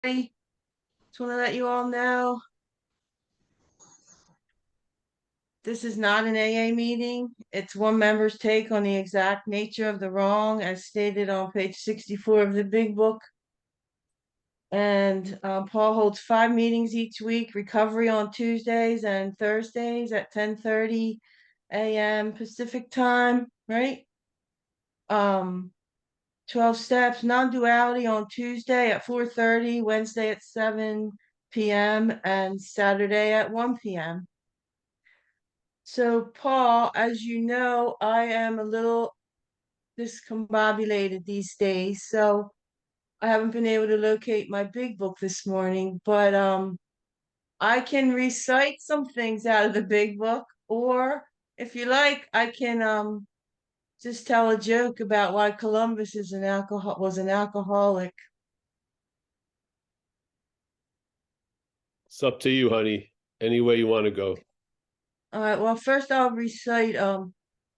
Just want to let you all know this is not an AA meeting. It's one member's take on the exact nature of the wrong, as stated on page 64 of the big book. And Paul holds 5 meetings each week, recovery on Tuesdays and Thursdays at 10:30 a.m. Pacific time, right? 12 steps, non-duality on Tuesday at 4:30, Wednesday at 7 p.m., and Saturday at 1 p.m. So, Paul, as you know, I am a little discombobulated these days, so I haven't been able to locate my big book this morning, but I can recite some things out of the big book, or if you like, I can just tell a joke about why Columbus was an alcoholic. It's up to you, honey. Any way you want to go. All right, well, first I'll recite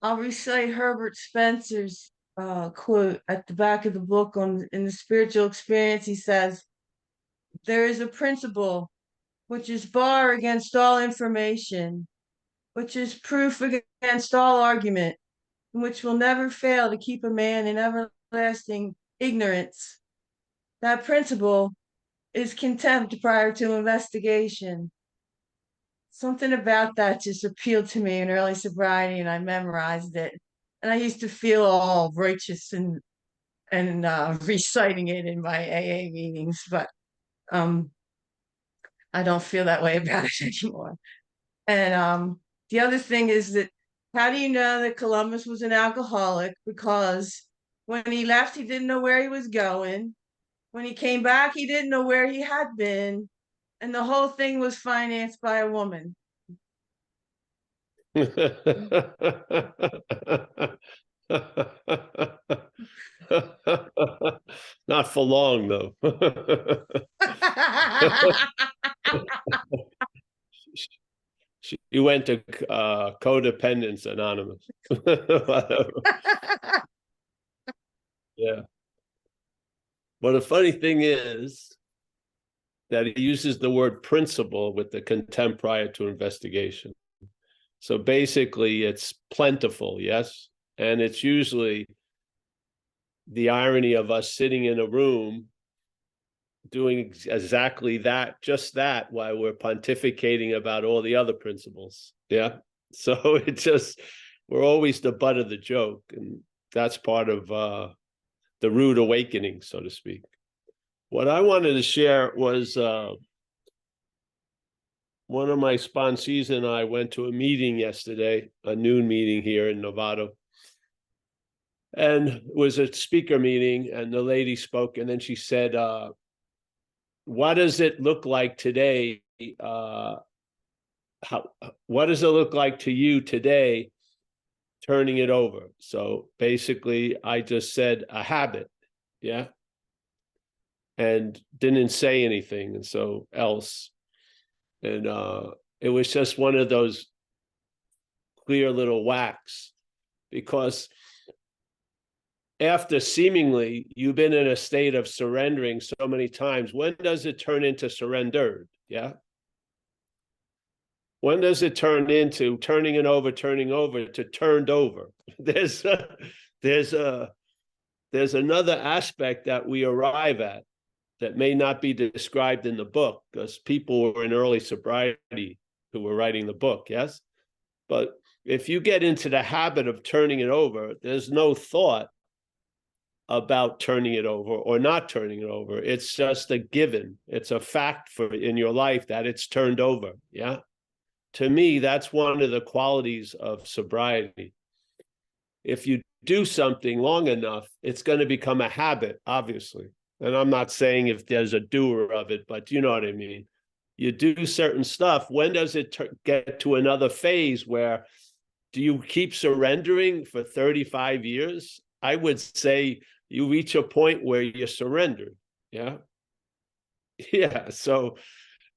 Herbert Spencer's quote at the back of the book in the spiritual experience. He says, "There is a principle which is bar against all information, which is proof against all argument, and which will never fail to keep a man in everlasting ignorance. That principle is contempt prior to investigation." Something about that just appealed to me in early sobriety, and I memorized it. And I used to feel all righteous and reciting it in my AA meetings, but I don't feel that way about it anymore. And the other thing is that, how do you know that Columbus was an alcoholic? Because when he left, he didn't know where he was going. When he came back, he didn't know where he had been. And the whole thing was financed by a woman. Not for long, though. She went to Codependence Anonymous. Yeah. Well, the funny thing is that he uses the word principle with the contempt prior to investigation. So basically, it's plentiful, yes? And it's usually the irony of us sitting in a room doing exactly that, just that, while we're pontificating about all the other principles. Yeah. So it just, we're always the butt of the joke. And that's part of the rude awakening, so to speak. What I wanted to share was one of my sponsees and I went to a meeting yesterday, a noon meeting here in Novato. And it was a speaker meeting, and the lady spoke, and then she said, what does it look like today? What does it look like to you today, turning it over? So basically, I just said a habit, yeah, and didn't say anything, and so else. And it was just one of those clear little whacks, because after seemingly you've been in a state of surrendering so many times, when does it turn into surrendered? Yeah. When does it turn into turning over to turned over? There's another aspect that we arrive at that may not be described in the book, because people were in early sobriety who were writing the book, yes? But if you get into the habit of turning it over, there's no thought about turning it over or not turning it over. It's just a given. It's a fact for in your life that it's turned over. Yeah. To me, that's one of the qualities of sobriety. If you do something long enough, it's going to become a habit, obviously. And I'm not saying if there's a doer of it, but you know what I mean. You do certain stuff. When does it get to another phase where do you keep surrendering for 35 years? I would say you reach a point where you're surrendered. Yeah. Yeah. So,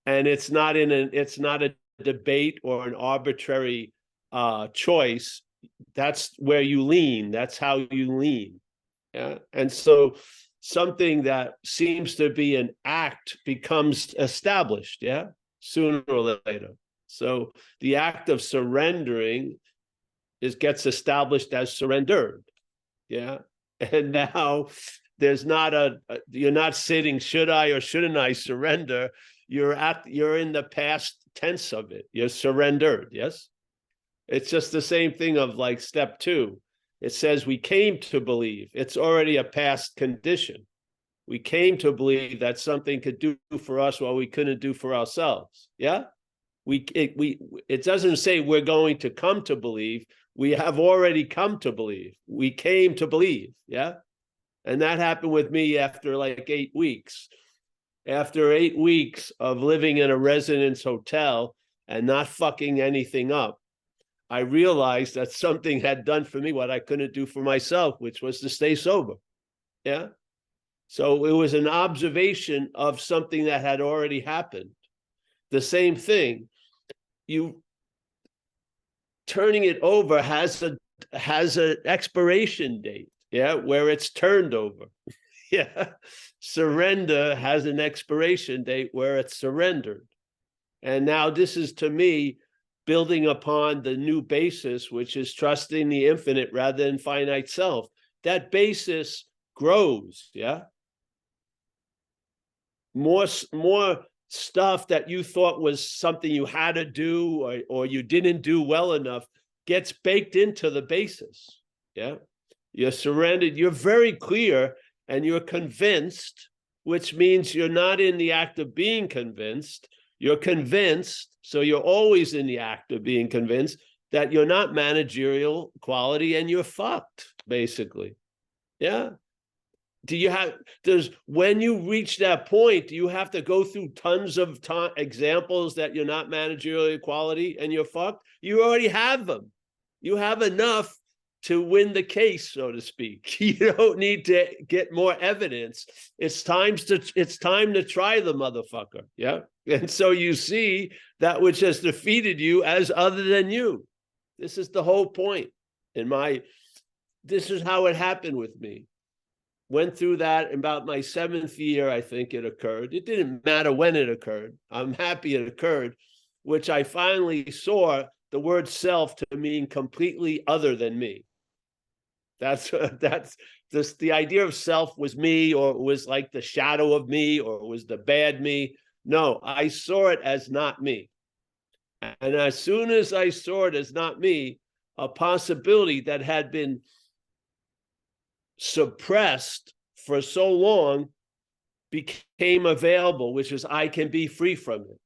and it's not a debate or an arbitrary choice. That's where you lean. That's how you lean. Yeah. And so something that seems to be an act becomes established, yeah, sooner or later. So the act of surrendering gets established as surrendered, yeah. And now there's not you're not sitting, should I or shouldn't I surrender? You're in the past tense of it. You're surrendered, yes. It's just the same thing of like step 2. It says we came to believe. It's already a past condition. We came to believe that something could do for us what we couldn't do for ourselves. Yeah. It doesn't say we're going to come to believe. We have already come to believe. We came to believe. Yeah. And that happened with me after like 8 weeks. After 8 weeks of living in a residence hotel and not fucking anything up, I realized that something had done for me what I couldn't do for myself, which was to stay sober. Yeah. So it was an observation of something that had already happened. The same thing, you turning it over has an expiration date, yeah, where it's turned over. Yeah. Surrender has an expiration date where it's surrendered. And now this is, to me, building upon the new basis, which is trusting the infinite rather than finite self. That basis grows, yeah? More stuff that you thought was something you had to do or you didn't do well enough gets baked into the basis, yeah? You're surrendered, you're very clear, and you're convinced, which means you're not in the act of being convinced. You're convinced, so you're always in the act of being convinced that you're not managerial quality and you're fucked, basically. Yeah. When you reach that point, do you have to go through tons of examples that you're not managerial quality and you're fucked? You already have them. You have enough to win the case, so to speak. You don't need to get more evidence. It's time to try the motherfucker. Yeah. And so you see that which has defeated you as other than you. This is the whole point. This is how it happened with me. Went through that in about my 7th year, I think it occurred. It didn't matter when it occurred. I'm happy it occurred, which I finally saw the word self to mean completely other than me. That's just the idea of self was me, or it was like the shadow of me, or it was the bad me. No, I saw it as not me. And as soon as I saw it as not me, a possibility that had been suppressed for so long became available, which is I can be free from it.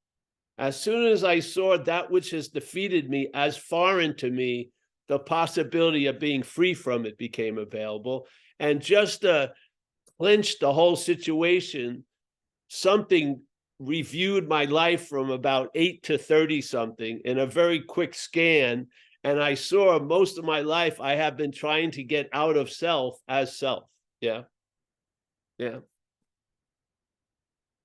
As soon as I saw that which has defeated me as foreign to me, the possibility of being free from it became available. And just to clinch the whole situation, something reviewed my life from about 8 to 30 something in a very quick scan. And I saw most of my life I have been trying to get out of self as self. Yeah. Yeah.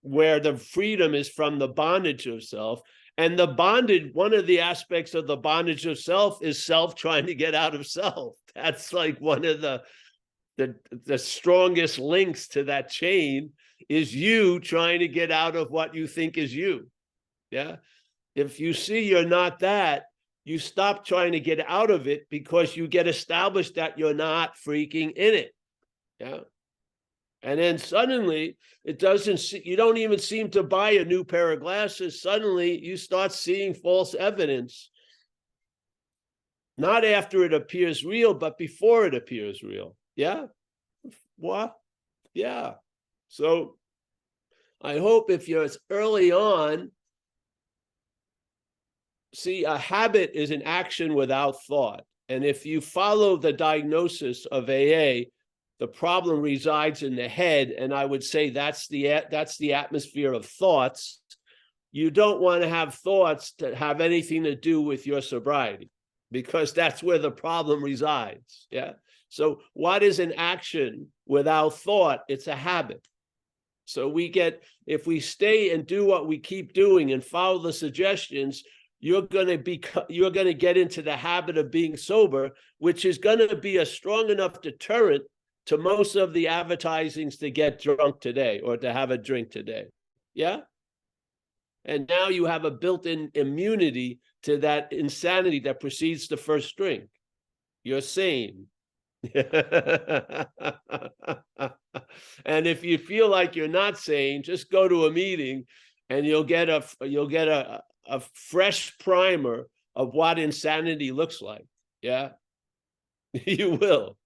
Where the freedom is from the bondage of self. And the bondage, one of the aspects of the bondage of self is self trying to get out of self. That's like one of the strongest links to that chain is you trying to get out of what you think is you. Yeah. If you see you're not that, you stop trying to get out of it because you get established that you're not freaking in it. Yeah. And then suddenly you don't even seem to buy a new pair of glasses. Suddenly you start seeing false evidence. Not after it appears real, but before it appears real. Yeah. What? Yeah. So I hope if you're early on, see, a habit is an action without thought. And if you follow the diagnosis of AA, the problem resides in the head. And I would say that's the atmosphere of thoughts. You don't want to have thoughts that have anything to do with your sobriety, because that's where the problem resides. Yeah. So what is an action without thought? It's a habit. So if we stay and do what we keep doing and follow the suggestions, you're going to get into the habit of being sober, which is going to be a strong enough deterrent to most of the advertisings to get drunk today or to have a drink today. Yeah. And now you have a built-in immunity to that insanity that precedes the first drink. You're sane. And if you feel like you're not sane, just go to a meeting and you'll get a fresh primer of what insanity looks like. Yeah. You will,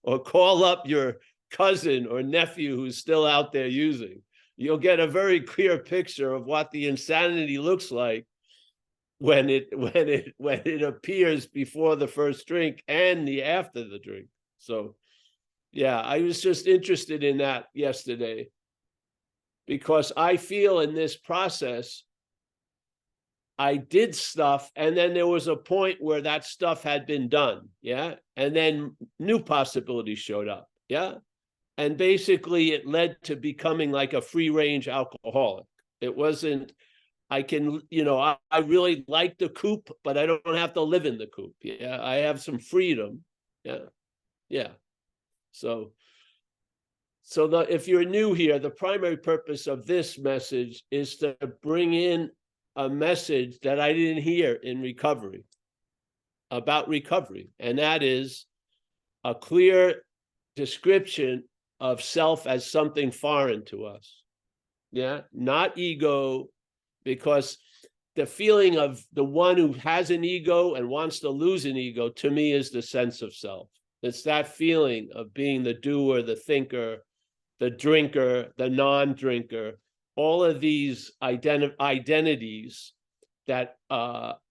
or call up your cousin or nephew who's still out there using. You'll get a very clear picture of what the insanity looks like when it appears before the first drink and after the drink. So yeah, I was just interested in that yesterday, because I feel in this process I did stuff, and then there was a point where that stuff had been done, yeah, and then new possibilities showed up, yeah, and basically it led to becoming like a free-range alcoholic. It wasn't, I can, I really like the coop, but I don't have to live in the coop. Yeah, I have some freedom. Yeah. So if you're new here, the primary purpose of this message is to bring in a message that I didn't hear in recovery, about recovery, and that is a clear description of self as something foreign to us. Yeah, not ego, because the feeling of the one who has an ego and wants to lose an ego, to me, is the sense of self. It's that feeling of being the doer, the thinker, the drinker, the non-drinker, all of these identities that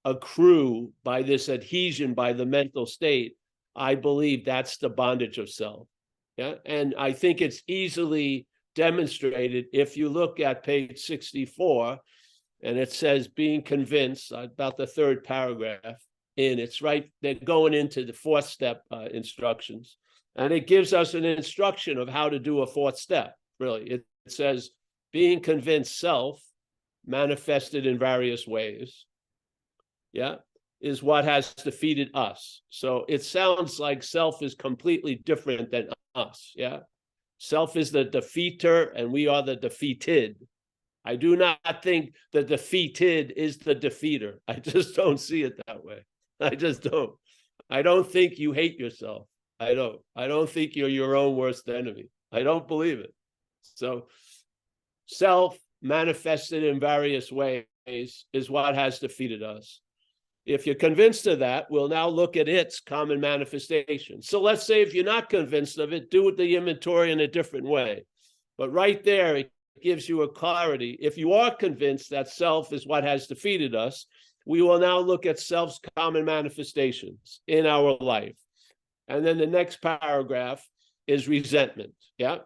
accrue by this adhesion by the mental state. I believe that's the bondage of self. Yeah, and I think it's easily demonstrated if you look at page 64, and it says being convinced, about the third paragraph in, it's right, they're going into the fourth step instructions, and it gives us an instruction of how to do a fourth step. Really, it says being convinced self, manifested in various ways, yeah, is what has defeated us. So it sounds like self is completely different than us. Yeah, self is the defeater and we are the defeated. I do not think the defeated is the defeater. I just don't see it that way. I just don't. I don't think you hate yourself. I don't think you're your own worst enemy. I don't believe it. So self manifested in various ways is what has defeated us. If you're convinced of that, we'll now look at its common manifestation. So let's say if you're not convinced of it, do the inventory in a different way. But right there, it gives you a clarity. If you are convinced that self is what has defeated us, we will now look at self's common manifestations in our life. And then the next paragraph is resentment. Yeah.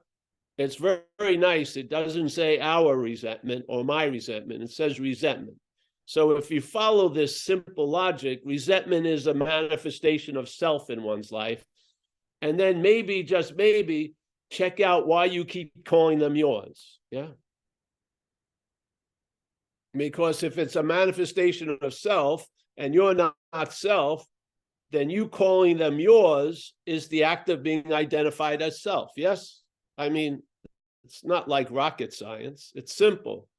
It's very, very nice. It doesn't say our resentment or my resentment. It says resentment. So if you follow this simple logic, resentment is a manifestation of self in one's life. And then maybe, just maybe, check out why you keep calling them yours. Yeah. Because if it's a manifestation of self and you're not self, then you calling them yours is the act of being identified as self. Yes? I mean, it's not like rocket science. It's simple.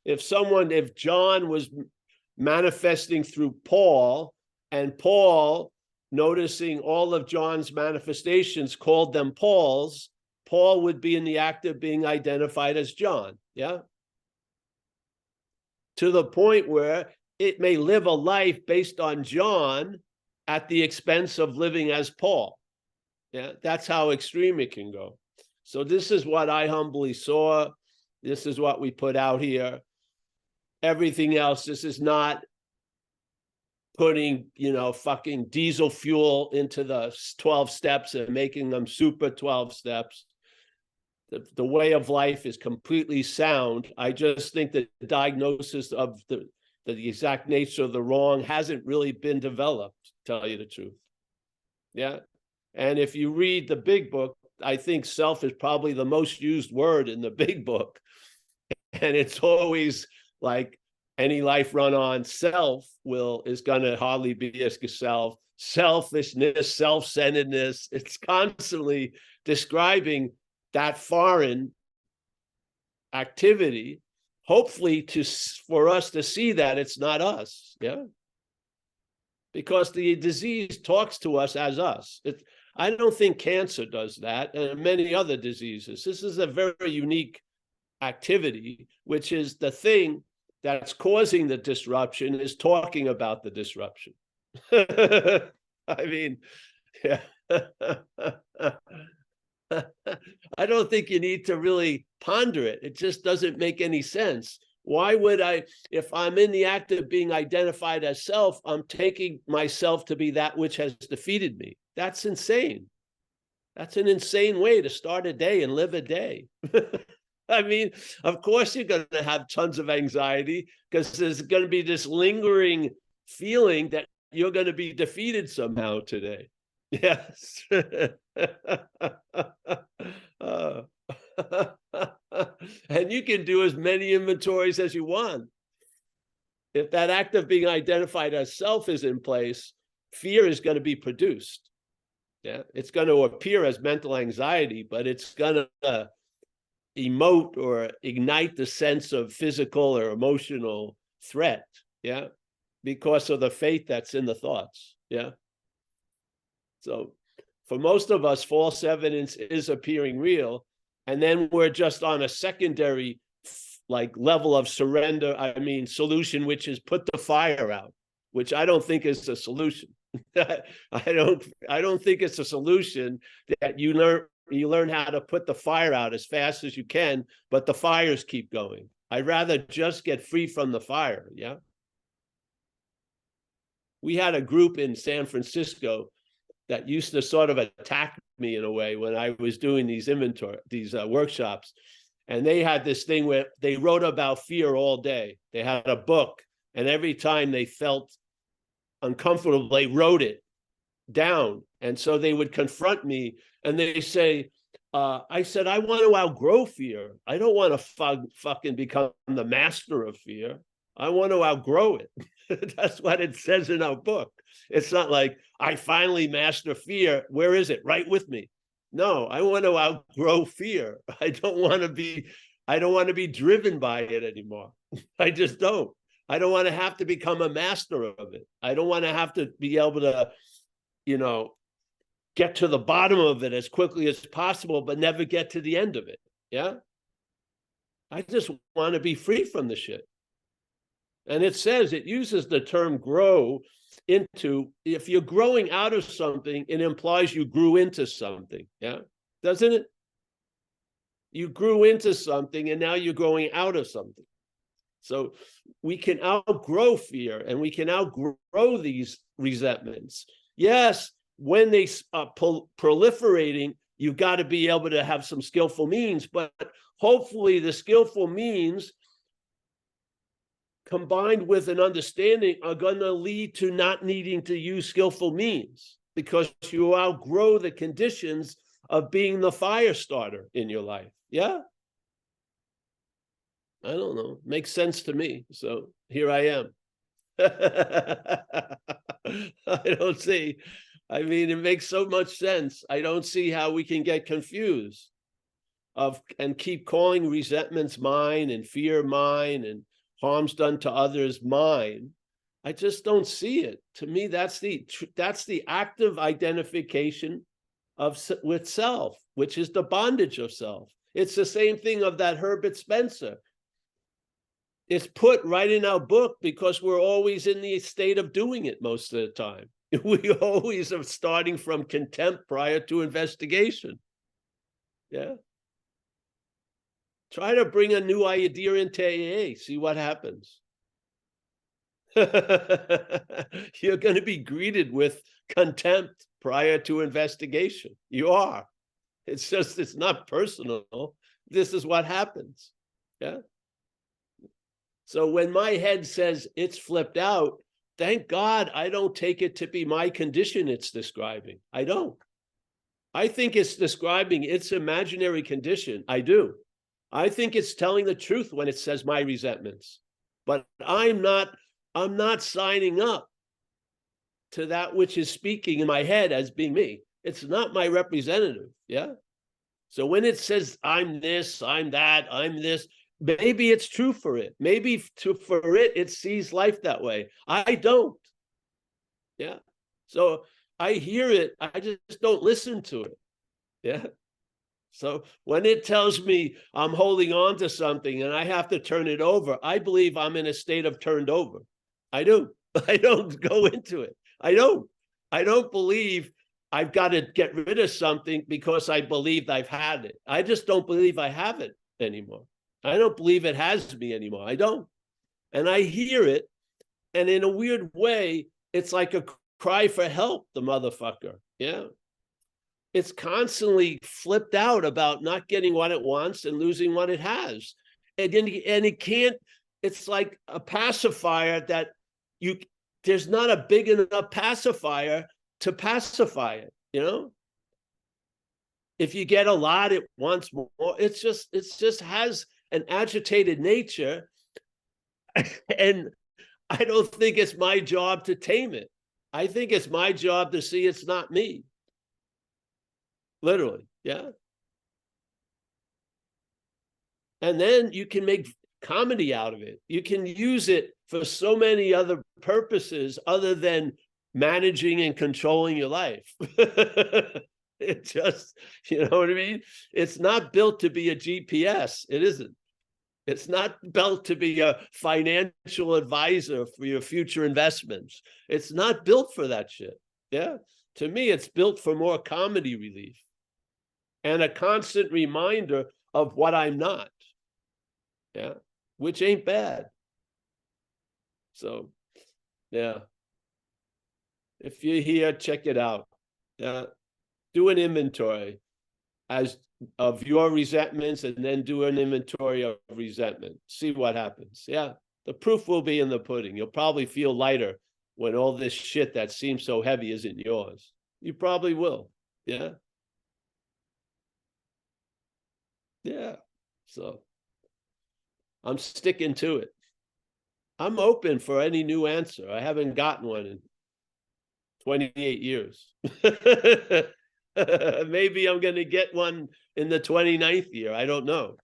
If John was manifesting through Paul, and Paul, noticing all of John's manifestations, called them Paul's, Paul would be in the act of being identified as John. Yeah. To the point where it may live a life based on John at the expense of living as Paul. Yeah. That's how extreme it can go. So this is what I humbly saw. This is what we put out here. Everything else, this is not putting, fucking diesel fuel into the 12 steps and making them super 12 steps. The way of life is completely sound. I just think that the diagnosis of the exact nature of the wrong hasn't really been developed, to tell you the truth. Yeah. And if you read the big book, I think self is probably the most used word in the big book. And it's always like any life run on self is going to hardly be a self. selfishness, self-centeredness. It's constantly describing that foreign activity, hopefully for us to see that it's not us. Yeah. Because the disease talks to us as us. I don't think cancer does that, and many other diseases. This is a very unique activity, which is the thing that's causing the disruption is talking about the disruption. I mean, yeah. I don't think you need to really ponder it. It just doesn't make any sense. Why would I, if I'm in the act of being identified as self, I'm taking myself to be that which has defeated me? That's insane. That's an insane way to start a day and live a day. I mean, of course you're going to have tons of anxiety because there's going to be this lingering feeling that you're going to be defeated somehow today. Yes. And you can do as many inventories as you want. If that act of being identified as self is in place, fear is going to be produced. Yeah, it's going to appear as mental anxiety, but it's going to emote or ignite the sense of physical or emotional threat. Yeah, because of the faith that's in the thoughts. Yeah. So for most of us, false evidence is appearing real. And then we're just on a secondary level of surrender, solution, which is put the fire out, which I don't think is a solution. I don't think it's a solution that you learn how to put the fire out as fast as you can, but the fires keep going. I'd rather just get free from the fire. Yeah. We had a group in San Francisco that used to sort of attack me in a way when I was doing these workshops. And they had this thing where they wrote about fear all day. They had a book, and every time they felt uncomfortable, they wrote it down. And so they would confront me and they say, I said, I want to outgrow fear. I don't want to fucking become the master of fear. I want to outgrow it. That's what it says in our book. It's not like I finally master fear. Where is it? Right with me. No, I want to outgrow fear. I don't want to be driven by it anymore. I just don't. I don't want to have to become a master of it. I don't want to have to be able to, get to the bottom of it as quickly as possible, but never get to the end of it. Yeah. I just want to be free from the shit. And it uses the term grow into, if you're growing out of something, it implies you grew into something. Yeah. Doesn't it? You grew into something and now you're growing out of something. So we can outgrow fear and we can outgrow these resentments. Yes, when they are proliferating, you've got to be able to have some skillful means, but hopefully the skillful means combined with an understanding are going to lead to not needing to use skillful means because you outgrow the conditions of being the fire starter in your life. Yeah. I don't know. Makes sense to me. So here I am. I don't see. It makes so much sense. I don't see how we can get confused and keep calling resentments mine and fear mine and harms done to others mine. I just don't see it. To me, that's the active identification with self, which is the bondage of self. It's the same thing of that Herbert Spencer. It's put right in our book because we're always in the state of doing it most of the time. We always are starting from contempt prior to investigation. Yeah. Try to bring a new idea into AA, see what happens. You're going to be greeted with contempt prior to investigation. You are. It's not personal. This is what happens. Yeah. So when my head says it's flipped out, thank God I don't take it to be my condition it's describing. I don't. I think it's describing its imaginary condition. I do. I think it's telling the truth when it says my resentments. But I'm not signing up to that which is speaking in my head as being me. It's not my representative. Yeah. So when it says I'm this, I'm that, I'm this, maybe it's true for it. Maybe for it, it sees life that way. I don't. Yeah. So I hear it. I just don't listen to it. Yeah. So when it tells me I'm holding on to something and I have to turn it over, I believe I'm in a state of turned over. I do. I don't go into it. I don't believe I've got to get rid of something because I believed I've had it. I just don't believe I have it anymore. I don't believe it has me anymore. I don't. And I hear it. And in a weird way, it's like a cry for help, the motherfucker. Yeah. It's constantly flipped out about not getting what it wants and losing what it has. And it can't, it's like a pacifier that there's not a big enough pacifier to pacify it, you know? If you get a lot, it wants more. It just has an agitated nature. And I don't think it's my job to tame it. I think it's my job to see it's not me. Literally, yeah. And then you can make comedy out of it. You can use it for so many other purposes other than managing and controlling your life. It just, you know what I mean? It's not built to be a GPS. It isn't. It's not built to be a financial advisor for your future investments. It's not built for that shit. Yeah. To me, it's built for more comedy relief and a constant reminder of what I'm not. Yeah. Which ain't bad. So, yeah. If you're here, check it out. Yeah. Do an inventory of your resentments and then do an inventory of resentment. See what happens. Yeah. The proof will be in the pudding. You'll probably feel lighter when all this shit that seems so heavy isn't yours. You probably will. Yeah. Yeah. So I'm sticking to it. I'm open for any new answer. I haven't gotten one in 28 years. Maybe I'm going to get one in the 29th year. I don't know.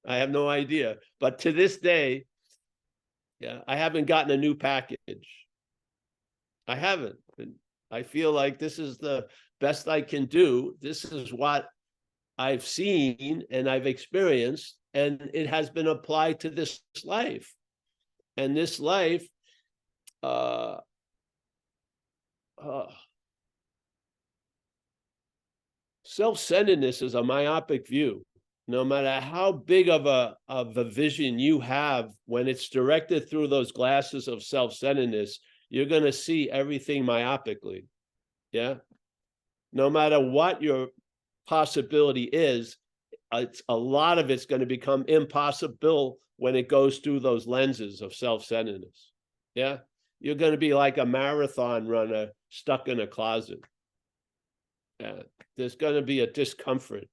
I have no idea. But to this day, yeah, I haven't gotten a new package. I haven't. I feel like this is the best I can do. This is what I've seen and I've experienced, and it has been applied to this life. And this life, self-centeredness is a myopic view. No matter how big of a vision you have, when it's directed through those glasses of self-centeredness, you're going to see everything myopically. Yeah. No matter what your possibility is, a lot of it's going to become impossible when it goes through those lenses of self-centeredness. Yeah. You're going to be like a marathon runner stuck in a closet. Yeah. There's going to be a discomfort.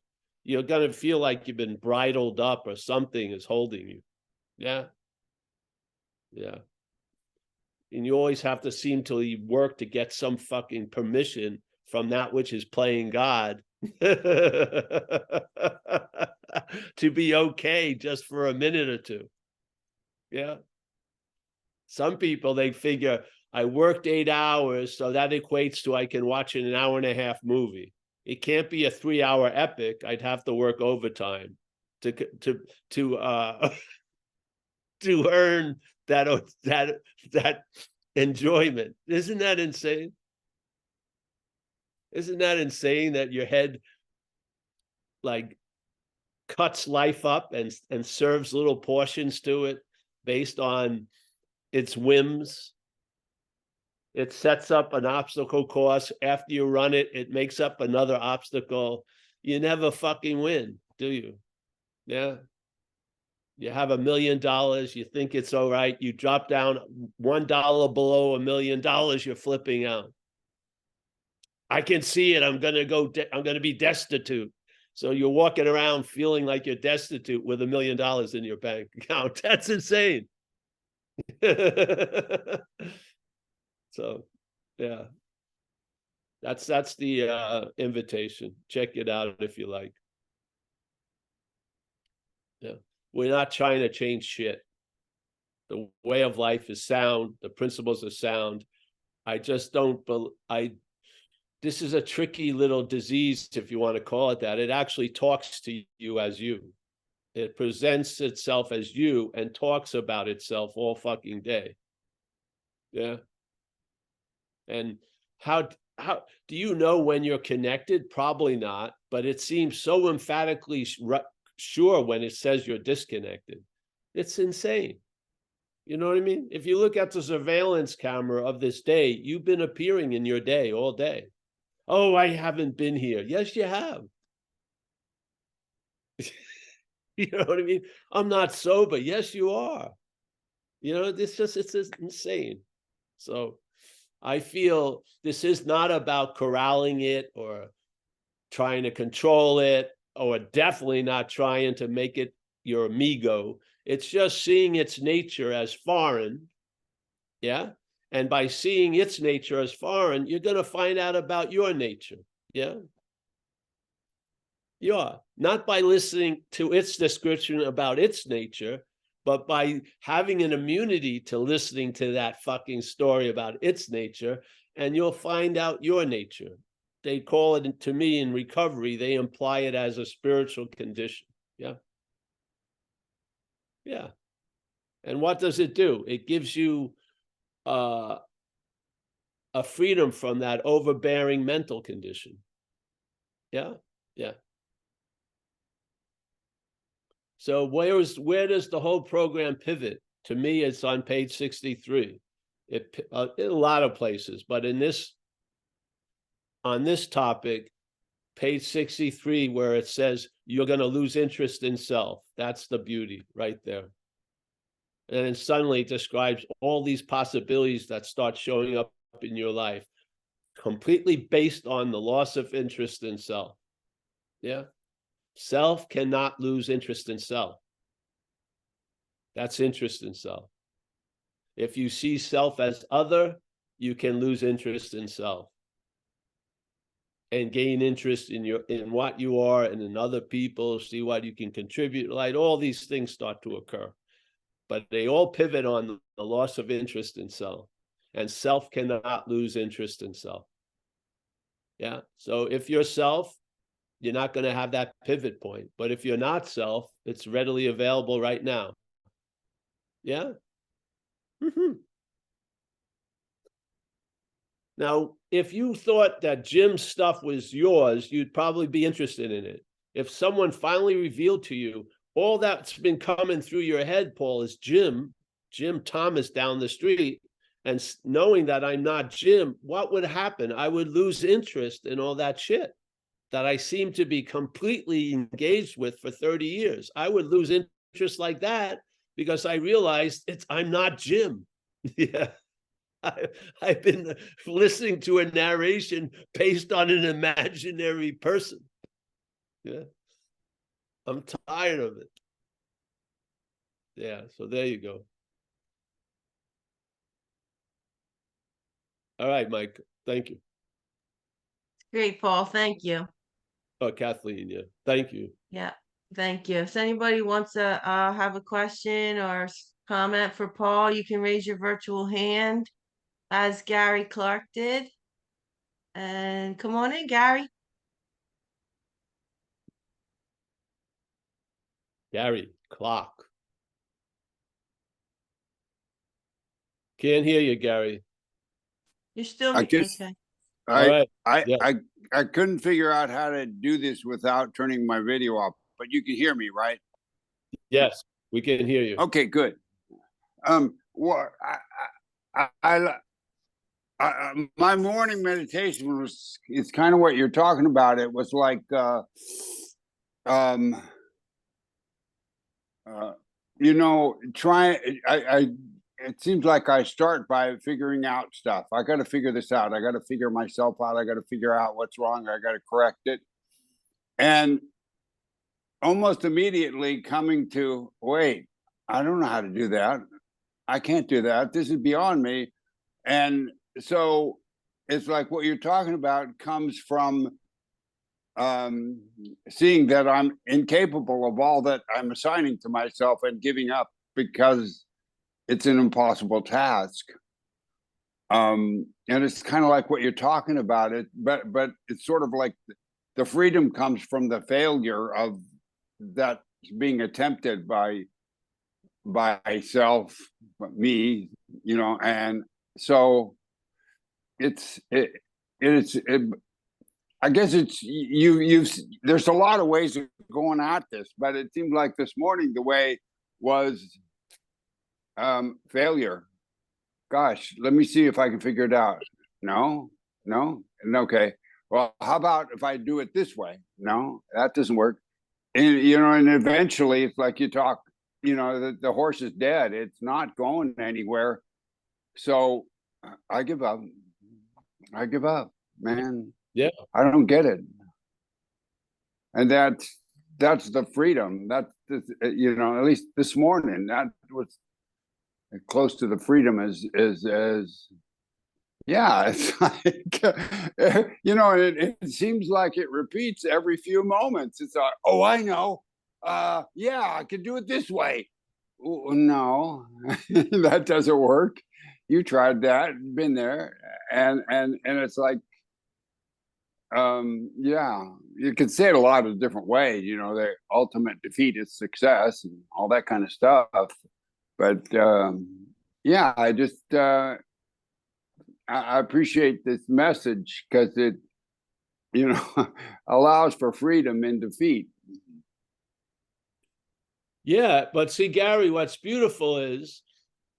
You're going to feel like you've been bridled up or something is holding you. Yeah. Yeah. And you always have to seem to work to get some fucking permission from that which is playing God to be okay just for a minute or two. Yeah. Some people, they figure I worked 8 hours, so that equates to I can watch an hour and a half movie. It can't be a 3-hour epic. I'd have to work overtime to to earn that enjoyment. Isn't that insane? Isn't that insane that your head like cuts life up and serves little portions to it based on its whims? It sets up an obstacle course. After you run it, it makes up another obstacle. You never fucking win, do you? Yeah. You have $1 million. You think it's all right. You drop down $1 below $1 million. You're flipping out. I can see it. I'm going to be destitute. So you're walking around feeling like you're destitute with $1 million in your bank account. That's insane. So, yeah. That's the invitation. Check it out if you like. Yeah. We're not trying to change shit. The way of life is sound. The principles are sound. I just don't. This is a tricky little disease, if you want to call it that. It actually talks to you as you. It presents itself as you and talks about itself all fucking day. Yeah. And how do you know when you're connected? Probably not, but it seems so emphatically sure when it says you're disconnected. It's insane. You know what I mean? If you look at the surveillance camera of this day, you've been appearing in your day all day. Oh, I haven't been here. Yes, you have. You know what I mean? I'm not sober. Yes, you are. You know, it's just insane. So I feel this is not about corralling it or trying to control it, or definitely not trying to make it your amigo. It's just seeing its nature as foreign. Yeah. And by seeing its nature as foreign, you're going to find out about your nature. Yeah. Yeah. Not by listening to its description about its nature, but by having an immunity to listening to that fucking story about its nature, and you'll find out your nature. They call it, to me, in recovery, they imply it as a spiritual condition. Yeah. Yeah. And what does it do? It gives you a freedom from that overbearing mental condition. Yeah. Yeah. So where does the whole program pivot? To me, it's on page 63. It in a lot of places, but on this topic, page 63, where it says you're going to lose interest in self. That's the beauty right there. And then suddenly it describes all these possibilities that start showing up in your life, completely based on the loss of interest in self. Yeah. Self cannot lose interest in self. That's interest in self. If you see self as other, you can lose interest in self and gain interest in what you are and in other people, see what you can contribute. Like all these things start to occur, but they all pivot on the loss of interest in self, and self cannot lose interest in self. Yeah. So if you're self, you're not going to have that pivot point. But if you're not self, it's readily available right now. Yeah. Mm-hmm. Now, if you thought that Jim's stuff was yours, you'd probably be interested in it. If someone finally revealed to you all that's been coming through your head, Paul, is Jim Thomas down the street, and knowing that I'm not Jim, what would happen? I would lose interest in all that shit that I seem to be completely engaged with for 30 years. I would lose interest like that because I realized I'm not Jim. Yeah. I've been listening to a narration based on an imaginary person. Yeah. I'm tired of it. Yeah. So there you go. All right, Mike. Thank you. Great, Paul. Thank you. Oh, Kathleen. Yeah. Thank you. Yeah, thank you. If anybody wants to have a question or comment for Paul, you can raise your virtual hand as Gary Clark did. And come on in, Gary. Gary Clark. Can't hear you, Gary. You're still okay. All right. Yeah. I couldn't figure out how to do this without turning my video off, but you can hear me, right? Yes, we can hear you. Okay, good. Well, my morning meditation it's kind of what you're talking about. It was like, it seems like I start by figuring out stuff. I got to figure this out. I got to figure myself out. I got to figure out what's wrong. I got to correct it. And almost immediately coming to, wait, I don't know how to do that. I can't do that. This is beyond me. And so it's like what you're talking about comes from seeing that I'm incapable of all that I'm assigning to myself and giving up because it's an impossible task. And it's kind of like what you're talking about it, but it's sort of like the freedom comes from the failure of that being attempted by self, me, you know, and so I guess it's you've there's a lot of ways of going at this, but it seemed like this morning the way was failure. Gosh, let me see if I can figure it out. No, okay. Well, how about if I do it this way? No, that doesn't work. And you know, and eventually it's like you talk, you know, the horse is dead. It's not going anywhere. So I give up. I give up, man. Yeah. I don't get it. And that's the freedom. That's, you know, at least this morning, that was close to the freedom as yeah, it's like, you know, it seems like it repeats every few moments. It's like, oh, I know. Yeah, I could do it this way. No, that doesn't work. You tried that, been there, and it's like, yeah, you can say it a lot of different ways. You know, the ultimate defeat is success and all that kind of stuff. But yeah, I just I appreciate this message because it, you know, allows for freedom in defeat. Yeah, but see, Gary, what's beautiful is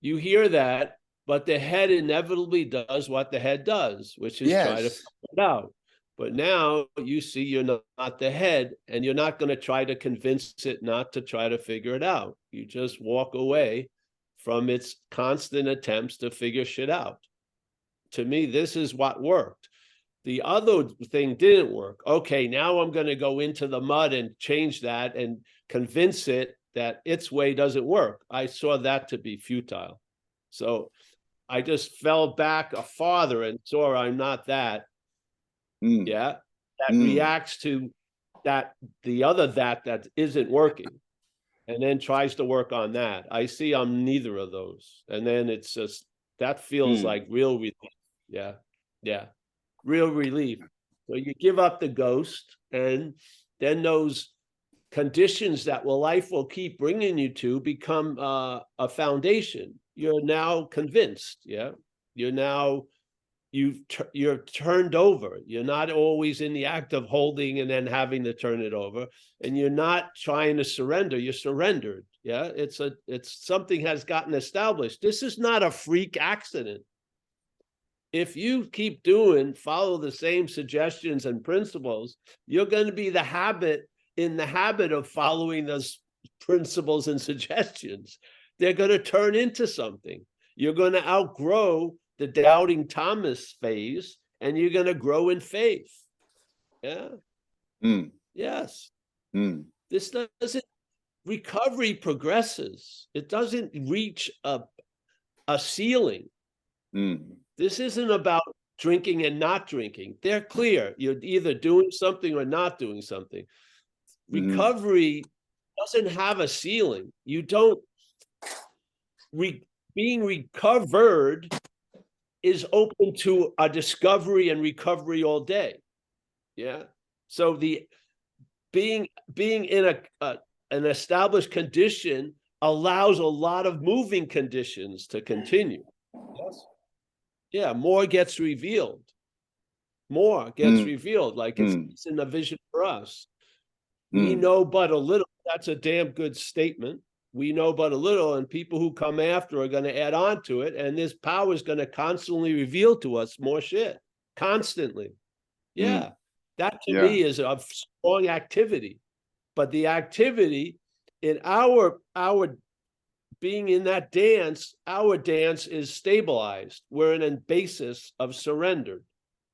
you hear that, but the head inevitably does what the head does, which is try to figure it out. But now you see you're not the head, and you're not going to try to convince it not to try to figure it out. You just walk away from its constant attempts to figure shit out. To me, this is what worked. The other thing didn't work. Okay, now I'm going to go into the mud and change that and convince it that its way doesn't work. I saw that to be futile. So I just fell back farther and saw I'm not that. Yeah, that reacts to that, the other that isn't working, and then tries to work on that. I see I'm neither of those. And then it's just, that feels like real relief. Yeah, yeah, real relief. So you give up the ghost, and then those conditions that life will keep bringing you to become a foundation. You're now convinced. Yeah, you're now, you're turned over. You're not always in the act of holding and then having to turn it over, and you're not trying to surrender. You're surrendered. Yeah, it's something has gotten established. This is not a freak accident. If you keep follow the same suggestions and principles, you're going to be in the habit of following those principles and suggestions. They're going to turn into something. You're going to outgrow the doubting Thomas phase, and you're going to grow in faith. Yeah. Yes. This doesn't, recovery progresses. It doesn't reach a ceiling. This isn't about drinking and not drinking. They're clear. You're either doing something or not doing something. Recovery doesn't have a ceiling. You don't, being recovered is open to a discovery and recovery all day. Yeah. So the being in an established condition allows a lot of moving conditions to continue. Yes. Yeah, more gets revealed. More gets revealed, like it's in the vision for us. We know but a little. That's a damn good statement. We know but a little, and people who come after are going to add on to it, and this power is going to constantly reveal to us more shit. Constantly. Yeah. That to me is a strong activity. But the activity in our being in that dance, our dance is stabilized. We're in a basis of surrender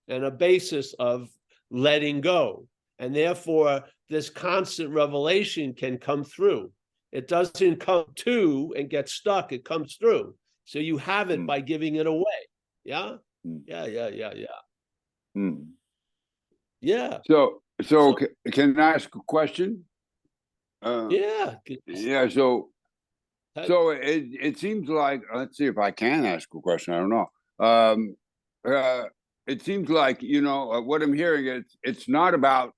and a basis of letting go. And therefore, this constant revelation can come through. It doesn't come to and get stuck. It comes through. So you have it by giving it away. Yeah? Yeah. Hmm. Yeah. So So, can I ask a question? yeah. Yeah. So it seems like, let's see if I can ask a question. I don't know. Um, it seems like, what I'm hearing is it's not about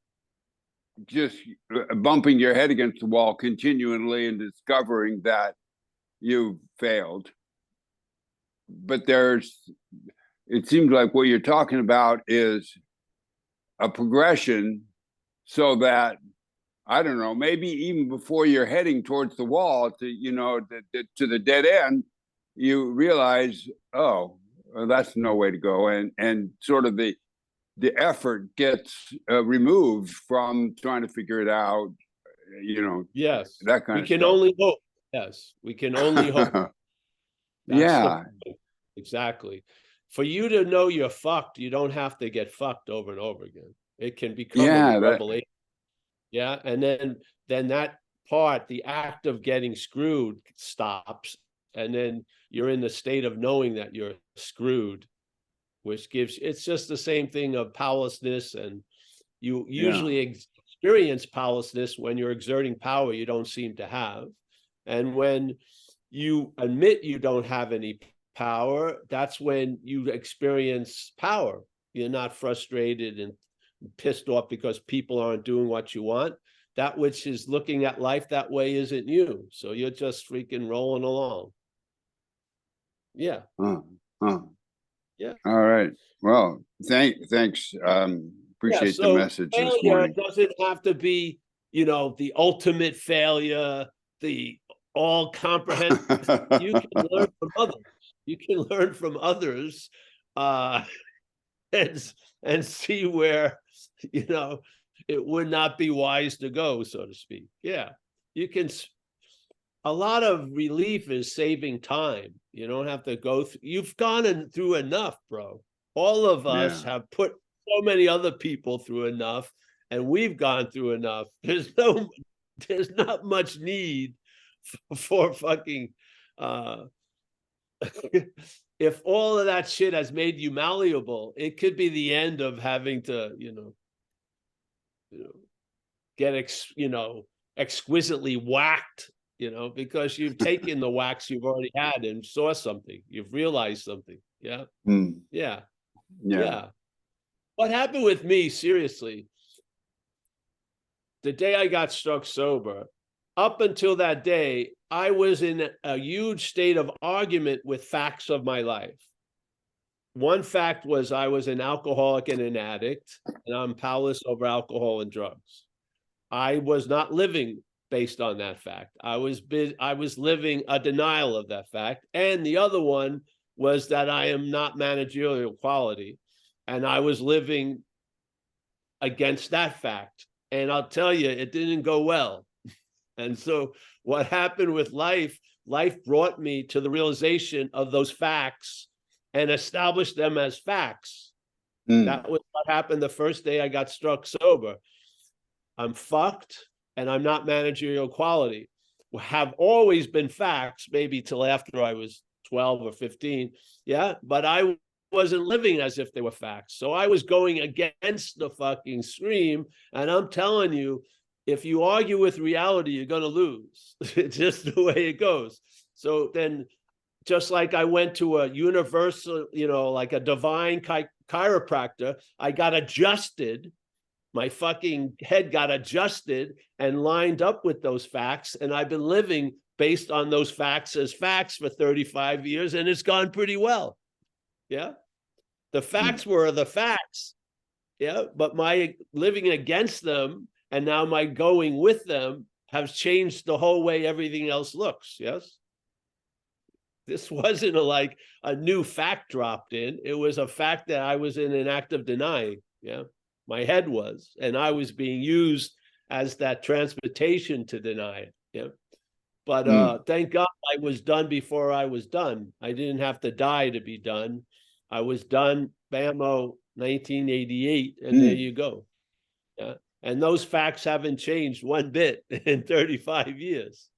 just bumping your head against the wall continually and discovering that you failed. But it seems like what you're talking about is a progression so that, I don't know, maybe even before you're heading towards the wall to the dead end, you realize, oh, well, that's no way to go. And sort of the effort gets removed from trying to figure it out, Yes. that kind We of can stuff. only hope. Yes. We can only hope. That's the Yeah. point. Exactly. For you to know you're fucked, you don't have to get fucked over and over again. It can become a Yeah. revelation. Yeah. And then that part, the act of getting screwed stops. And then you're in the state of knowing that you're screwed, which gives, it's just the same thing of powerlessness. And you usually experience powerlessness when you're exerting power you don't seem to have. And when you admit you don't have any power, that's when you experience power. You're not frustrated and pissed off because people aren't doing what you want. That which is looking at life that way isn't you. So you're just freaking rolling along. Yeah. Huh. Yeah. All right. Well, thanks. Yeah. Appreciate the So message this failure morning. doesn't have to be, the ultimate failure, the all comprehensive. You can learn from others. You can learn from others, uh, and see where it would not be wise to go, so to speak. Yeah, you can. A lot of relief is saving time. You don't have to go through. You've gone through enough, bro. All of us Yeah. have put so many other people through enough, and we've gone through enough. There's not much need for fucking if all of that shit has made you malleable, it could be the end of having to, get exquisitely whacked, because you've taken the whacks you've already had and saw something, you've realized something. Yeah. Mm. Yeah. Yeah. Yeah. What happened with me, seriously, the day I got struck sober, up until that day, I was in a huge state of argument with facts of my life. One fact was I was an alcoholic and an addict, and I'm powerless over alcohol and drugs. I was not living based on that fact. I was living a denial of that fact. And the other one was that I am not managerial quality, and I was living against that fact. And I'll tell you, it didn't go well. And so what happened with life brought me to the realization of those facts and established them as facts. That was what happened the first day I got struck sober. I'm fucked and I'm not managerial quality. Have always been facts, maybe till after I was 12 or 15. Yeah. But I wasn't living as if they were facts. So I was going against the fucking stream. And I'm telling you, if you argue with reality, you're going to lose. It's just the way it goes. So then, just like I went to a universal, like a divine chiropractor, I got adjusted. My fucking head got adjusted and lined up with those facts. And I've been living based on those facts as facts for 35 years, and it's gone pretty well. Yeah. The facts were the facts. Yeah. But my living against them and now my going with them has changed the whole way everything else looks. Yes. This wasn't like a new fact dropped in. It was a fact that I was in an act of denying. Yeah. My head was, and I was being used as that transportation to deny it. Yeah. But thank God I was done before I was done. I didn't have to die to be done. I was done, bammo, 1988, and there you go. Yeah. And those facts haven't changed one bit in 35 years.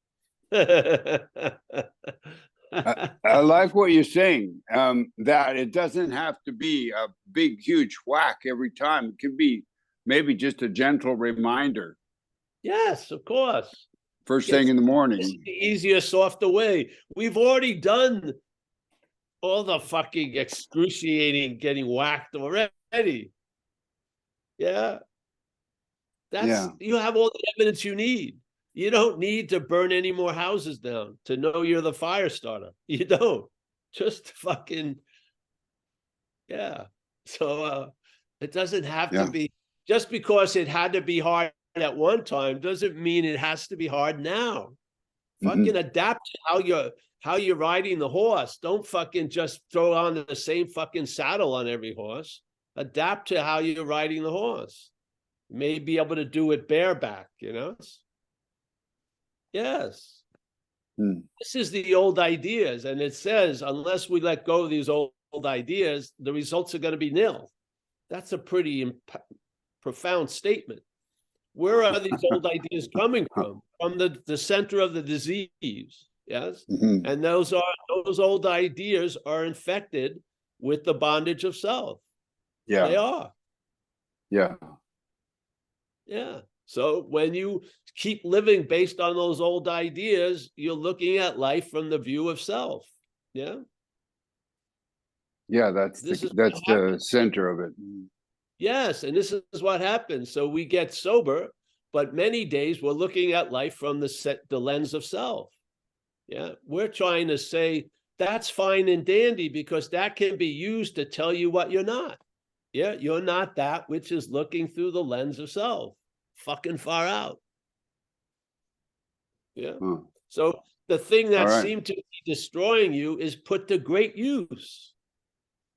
I like what you're saying, that it doesn't have to be a big, huge whack every time. It can be maybe just a gentle reminder Yes, of course. first thing in the It's morning. the easier, softer way. We've already done all the fucking excruciating getting whacked already. Yeah. Yeah. You have all the evidence you need. You don't need to burn any more houses down to know you're the fire starter. You don't. Just fucking, yeah. So it doesn't have to Yeah. be, just because it had to be hard at one time doesn't mean it has to be hard now. Fucking adapt to how you're riding the horse. Don't fucking just throw on the same fucking saddle on every horse. Adapt to how you're riding the horse. You may be able to do it bareback, you know? Yes. This is the old ideas. And it says, unless we let go of these old ideas, the results are going to be nil. That's a pretty profound statement. Where are these old ideas coming from? From the center of the disease. Yes. And those old ideas are infected with the bondage of self. Yeah. They are. Yeah. Yeah. So when you keep living based on those old ideas, you're looking at life from the view of self. Yeah. Yeah. That's the center of it. Yes. And this is what happens. So we get sober, but many days we're looking at life from the lens of self. Yeah. We're trying to say that's fine and dandy because that can be used to tell you what you're not. Yeah. You're not that which is looking through the lens of self. Fucking far out. Yeah. So the thing that seemed to be destroying you is put to great use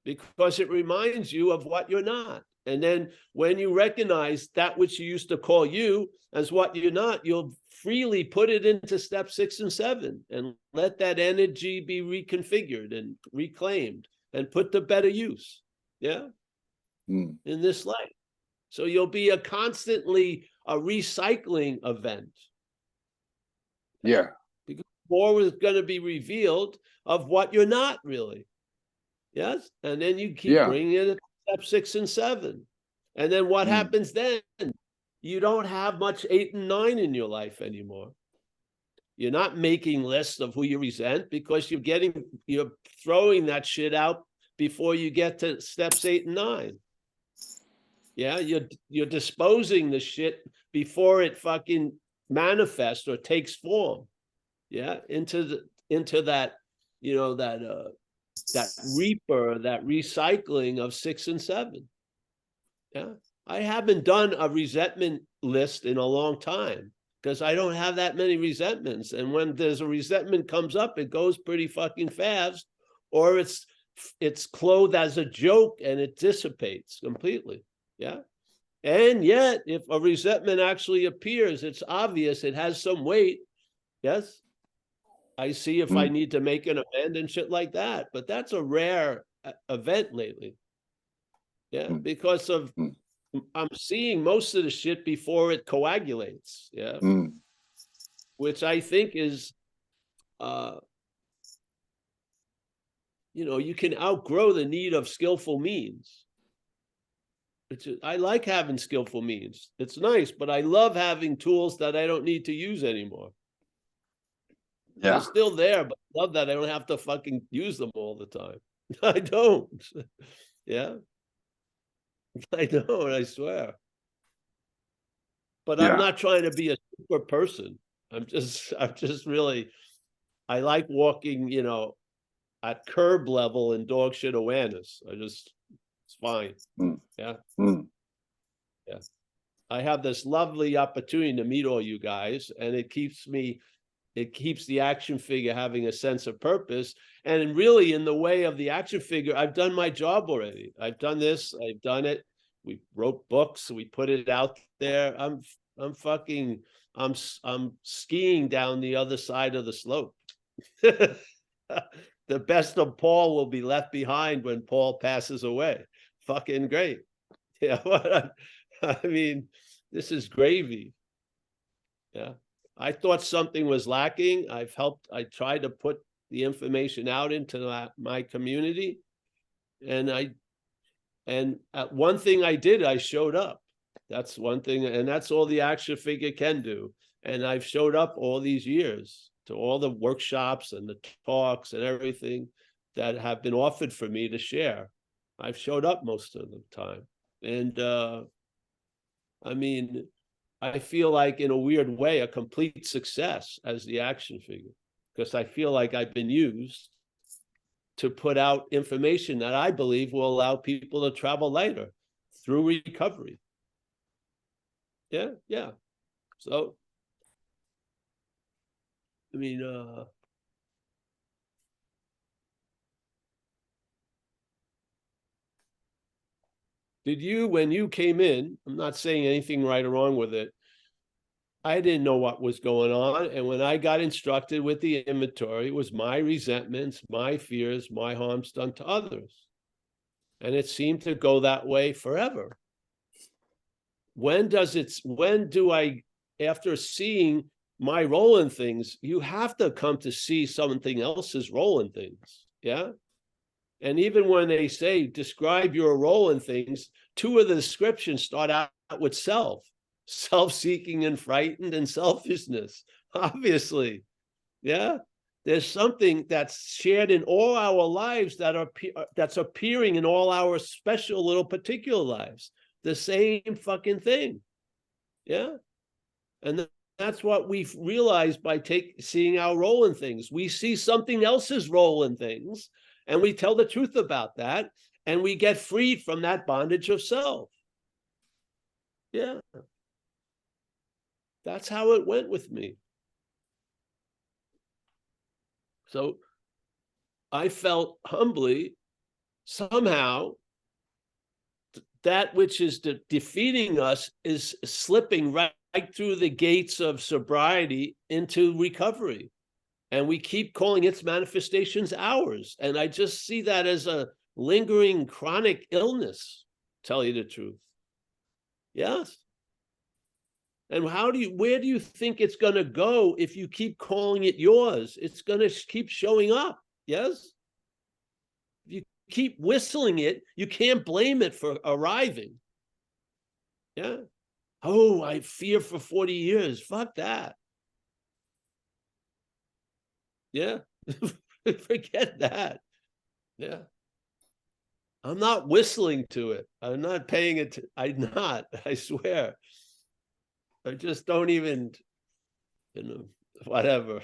because it reminds you of what you're not. And then when you recognize that which you used to call you as what you're not, you'll freely put it into step 6 and 7 and let that energy be reconfigured and reclaimed and put to better use. Yeah. In this life. So you'll be constantly a recycling event. Yeah. Because more is going to be revealed of what you're not really. Yes. And then you keep bringing it to step 6 and 7. And then what happens then? You don't have much 8 and 9 in your life anymore. You're not making lists of who you resent because you're throwing that shit out before you get to steps 8 and 9. Yeah, you're disposing the shit before it fucking manifests or takes form. Yeah, into that, you know, that reaper, that recycling of 6 and 7. Yeah, I haven't done a resentment list in a long time because I don't have that many resentments. And when there's a resentment comes up, it goes pretty fucking fast, or it's clothed as a joke and it dissipates completely. Yeah. And yet, if a resentment actually appears, it's obvious, it has some weight. Yes. I see if I need to make an amend and shit like that. But that's a rare event lately. Yeah. Because I'm seeing most of the shit before it coagulates. Yeah. Which I think is, you can outgrow the need of skillful means. I like having skillful means. It's nice, but I love having tools that I don't need to use anymore. Yeah. They're still there, but I love that I don't have to fucking use them all the time. I don't. Yeah. I don't, I swear. But I'm not trying to be a super person. I'm just really, I like walking, at curb level and dog shit awareness. It's fine. Yeah. Yeah. I have this lovely opportunity to meet all you guys, and it keeps the action figure having a sense of purpose. And really, in the way of the action figure, I've done my job already. I've done this, I've done it. We wrote books, we put it out there. I'm skiing down the other side of the slope. The best of Paul will be left behind when Paul passes away. Fucking great. Yeah, I mean, this is gravy. Yeah. I thought something was lacking. I tried to put, the information out into my community. And one thing I did, I showed up. That's one thing, and that's all the action figure can do. And I've showed up all these years to all the workshops and the talks and everything that have been offered for me to share. I've showed up most of the time. And I mean, I feel like in a weird way, a complete success as the action figure, because I feel like I've been used to put out information that I believe will allow people to travel lighter through recovery. Yeah. So, I mean, did you, when you came in, I'm not saying anything right or wrong with it, I didn't know what was going on. And when I got instructed with the inventory, it was my resentments, my fears, my harms done to others. And it seemed to go that way forever. When do I, after seeing my role in things, you have to come to see something else's role in things. Yeah. And even when they say, describe your role in things, two of the descriptions start out with self-seeking and frightened and selfishness, obviously. Yeah. There's something that's shared in all our lives that's appearing in all our special little particular lives. The same fucking thing. Yeah. And that's what we've realized by seeing our role in things. We see something else's role in things, and we tell the truth about that, and we get freed from that bondage of self. Yeah. That's how it went with me. So I felt humbly, somehow, that which is defeating us is slipping right through the gates of sobriety into recovery. And we keep calling its manifestations ours. And I just see that as a lingering chronic illness, tell you the truth. Yes. And where do you think it's going to go if you keep calling it yours? It's going to keep showing up. Yes. If you keep whistling it, you can't blame it for arriving. Yeah. Oh, I fear for 40 years. Fuck that. Yeah. Forget that. Yeah. I'm not whistling to it. I'm not paying it. I'm not, I swear. I just don't even, whatever.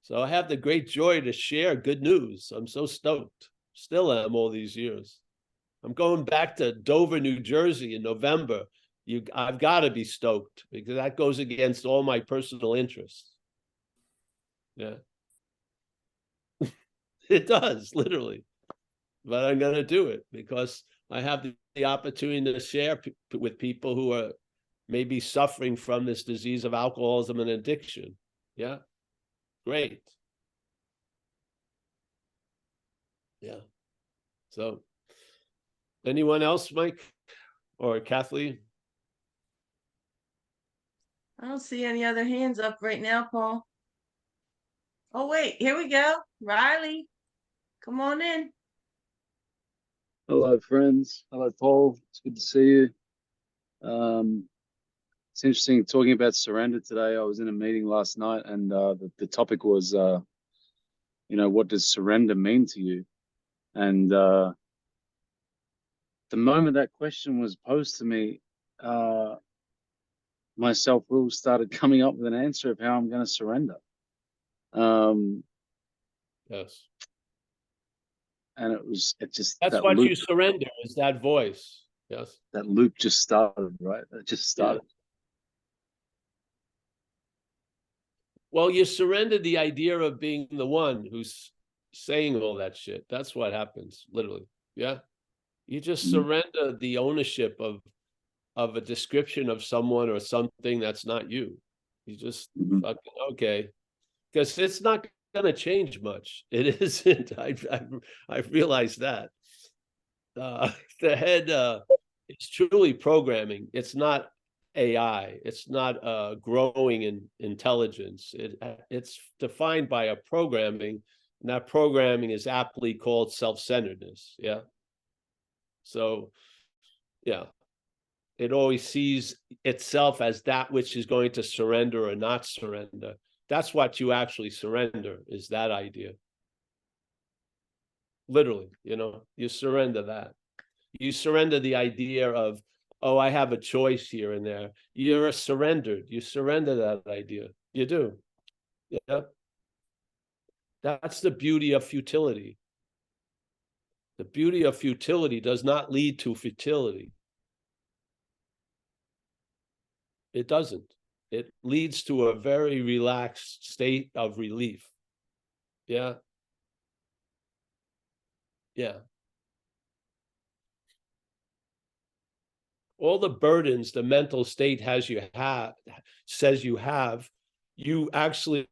So I have the great joy to share good news. I'm so stoked. Still am all these years. I'm going back to Dover, New Jersey in November. I've got to be stoked because that goes against all my personal interests. Yeah. It does, literally. But I'm going to do it because I have the opportunity to share with people who are maybe suffering from this disease of alcoholism and addiction. Yeah. Great. Yeah. So, anyone else, Mike or Kathleen? I don't see any other hands up right now, Paul. Oh, wait, here we go. Riley, come on in. Hello, friends. Hello, Paul. It's good to see you. It's interesting talking about surrender today. I was in a meeting last night, and the topic was, what does surrender mean to you? And the moment that question was posed to me, my self-will started coming up with an answer of how I'm going to surrender. Yes. And that's that what loop, you surrender, is that voice. Yes. that loop just started, right? It just started. Yeah. Well, you surrender the idea of being the one who's saying all that shit. That's what happens, literally. Yeah. You just surrender the ownership of a description of someone or something that's not you. You just fucking, okay. Because it's not going to change much. It isn't. I've realized that. The head is truly programming. It's not AI. It's not growing in intelligence. It's defined by a programming, and that programming is aptly called self-centeredness. Yeah. So, yeah, it always sees itself as that which is going to surrender or not surrender. That's what you actually surrender, is that idea. Literally, you surrender that. You surrender the idea of, oh, I have a choice here and there. You're surrendered. You surrender that idea. You do. Yeah. That's the beauty of futility. The beauty of futility does not lead to futility. It doesn't. It leads to a very relaxed state of relief. Yeah. Yeah. All the burdens the mental state says you have, you actually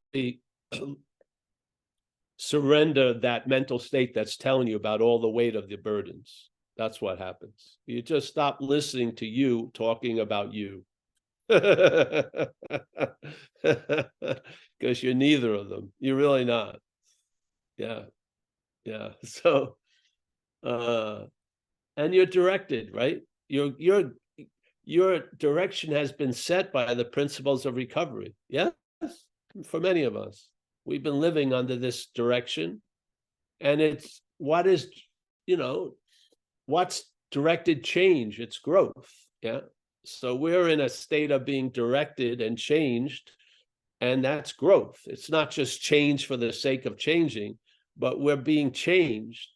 surrender that mental state that's telling you about all the weight of the burdens. That's what happens. You just stop listening to you talking about you. Because you're neither of them. You're really not. Yeah. Yeah. So and you're directed, right? Your direction has been set by the principles of recovery. Yes, for many of us. We've been living under this direction. And it's what's directed change? It's growth. Yeah. So we're in a state of being directed and changed, and that's growth. It's not just change for the sake of changing, but we're being changed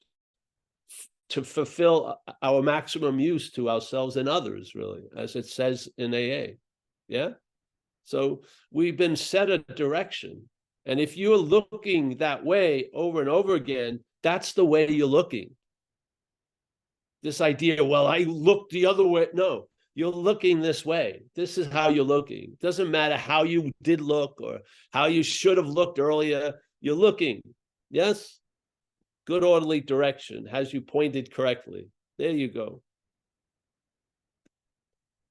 to fulfill our maximum use to ourselves and others, really, as it says in AA. Yeah. So we've been set a direction. And if you're looking that way over and over again, that's the way you're looking. This idea, well, I look the other way. No, you're looking this way. This is how you're looking. It doesn't matter how you did look or how you should have looked earlier. You're looking. Yes? Good orderly direction has you pointed correctly. There you go.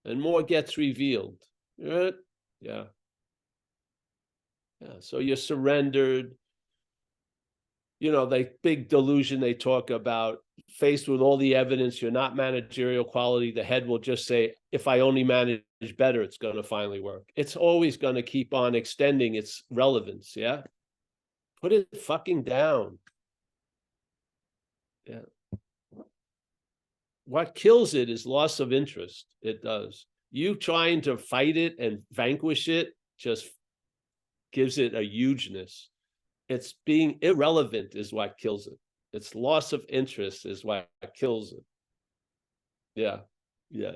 And more gets revealed. Right? Yeah. Yeah. So you're surrendered. The big delusion they talk about, faced with all the evidence, you're not managerial quality, the head will just say, if I only manage better, it's going to finally work. It's always going to keep on extending its relevance. Yeah. Put it fucking down. Yeah. What kills it is loss of interest. It does. You trying to fight it and vanquish it just gives it a hugeness. It's being irrelevant is what kills it. It's loss of interest is what kills it. Yeah. Yeah.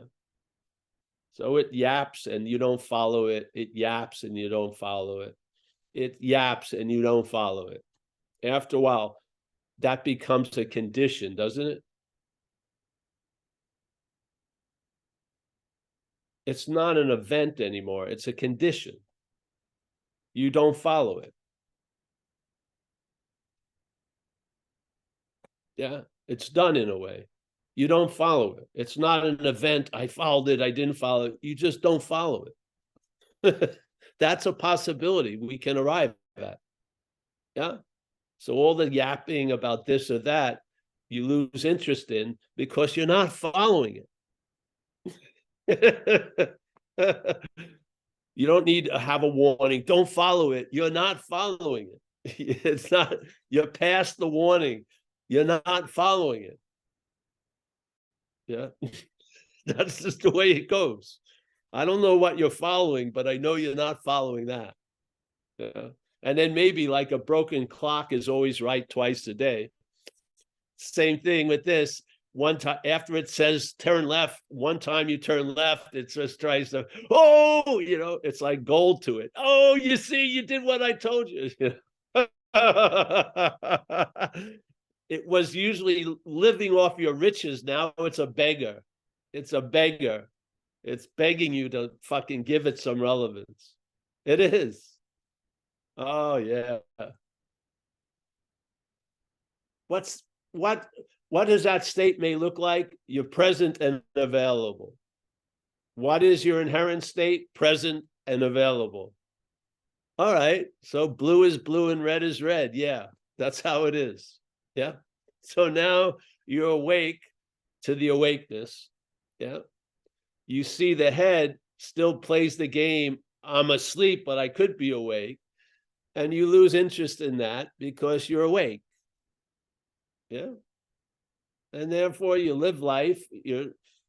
So it yaps and you don't follow it. It yaps and you don't follow it. It yaps and you don't follow it. After a while, that becomes a condition, doesn't it? It's not an event anymore. It's a condition. You don't follow it. Yeah, it's done in a way. You don't follow it. It's not an event. I followed it. I didn't follow it. You just don't follow it. That's a possibility we can arrive at. Yeah. So all the yapping about this or that, you lose interest in because you're not following it. You don't need to have a warning. Don't follow it. You're not following it. It's not, you're past the warning. You're not following it. Yeah. That's just the way it goes. I don't know what you're following, but I know you're not following that. Yeah. And then maybe like a broken clock is always right twice a day. Same thing with this. One time after it says turn left, one time you turn left, it just tries to, it's like gold to it. Oh, you see, you did what I told you. It was usually living off your riches. Now it's a beggar. It's a beggar. It's begging you to fucking give it some relevance. It is. Oh yeah. What does that state may look like? You're present and available. What is your inherent state? Present and available. All right. So blue is blue and red is red. Yeah, that's how it is. Yeah. So now you're awake to the awakeness. Yeah. You see the head still plays the game. I'm asleep, but I could be awake. And you lose interest in that because you're awake. Yeah. And therefore you live life.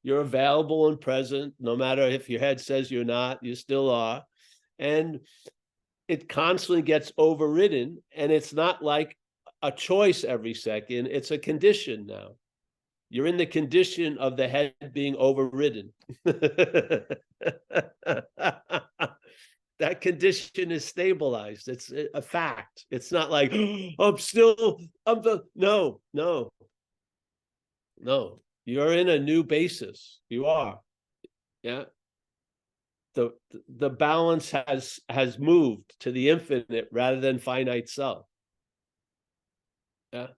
You're available and present, no matter if your head says you're not, you still are. And it constantly gets overridden, and it's not like a choice every second, it's a condition now. You're in the condition of the head being overridden. That condition is stabilized. It's a fact. It's not like, I'm no. You're in a new basis. You are. Yeah. The balance has moved to the infinite rather than finite self. Yeah.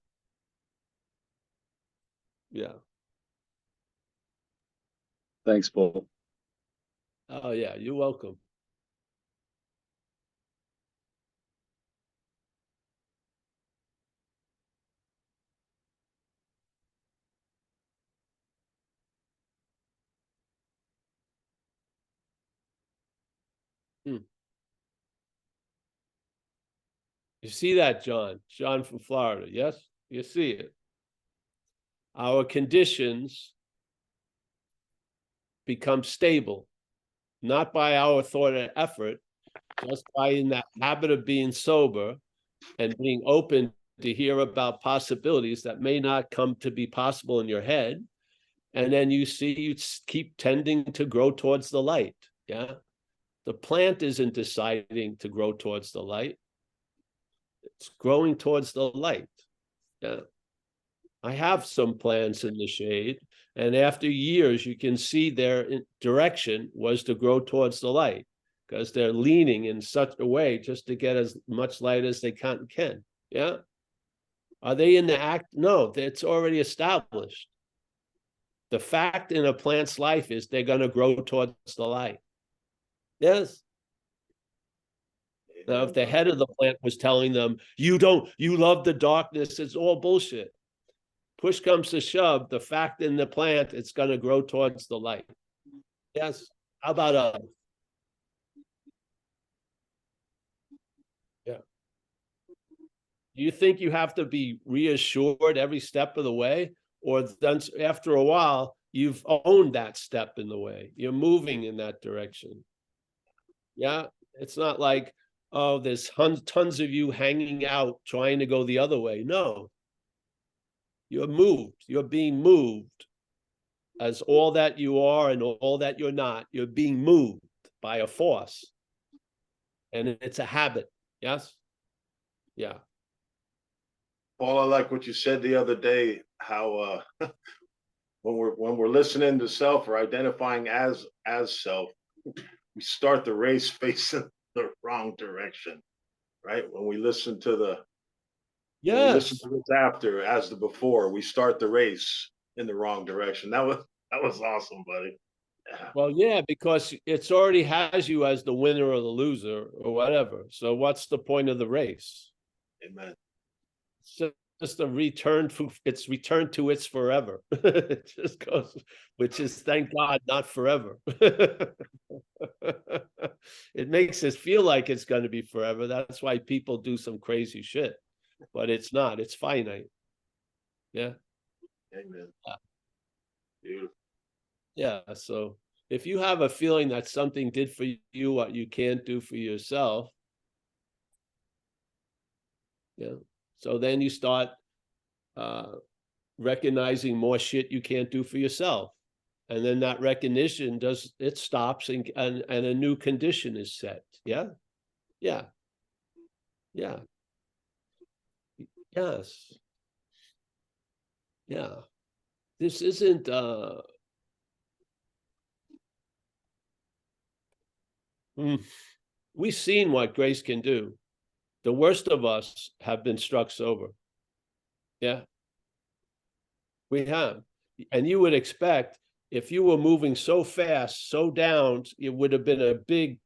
Yeah. Thanks, Paul. Oh yeah, you're welcome. You see that, John? John from Florida, yes? You see it. Our conditions become stable, not by our thought and effort, just by in that habit of being sober and being open to hear about possibilities that may not come to be possible in your head. And then you see, you keep tending to grow towards the light. Yeah. The plant isn't deciding to grow towards the light. It's growing towards the light. Yeah. I have some plants in the shade, and after years, you can see their direction was to grow towards the light because they're leaning in such a way just to get as much light as they can. Yeah. Are they in the act? No, it's already established. The fact in a plant's life is they're going to grow towards the light. Yes. Now, if the head of the plant was telling them, you love the darkness, it's all bullshit. Push comes to shove, the fact in the plant, it's going to grow towards the light. Yes. How about yeah. You think you have to be reassured every step of the way? Or then after a while, you've owned that step in the way. You're moving in that direction. Yeah. It's not like, oh, there's tons of you hanging out trying to go the other way. No. You're moved. You're being moved as all that you are and all that you're not. You're being moved by a force. And it's a habit. Yes? Yeah. Paul, I like what you said the other day, how when we're listening to self or identifying as self, we start the race facing the wrong direction, right? When we listen to when we listen to this after as the before, we start the race in the wrong direction. That was awesome, buddy. Yeah. Well, yeah, because it's already has you as the winner or the loser or whatever. So what's the point of the race? Amen. It's just a return to its forever. It just goes, which is, thank God, not forever. It makes us feel like it's going to be forever. That's why people do some crazy shit, but it's not. It's finite. Yeah. Amen. Beautiful. Yeah. So if you have a feeling that something did for you what you can't do for yourself, yeah. So then you start recognizing more shit you can't do for yourself. And then that recognition stops and a new condition is set. Yeah. Yeah. Yeah. Yes. Yeah. This isn't we've seen what grace can do. The worst of us have been struck sober. Yeah. We have. And you would expect if you were moving so fast, so down, it would have been a big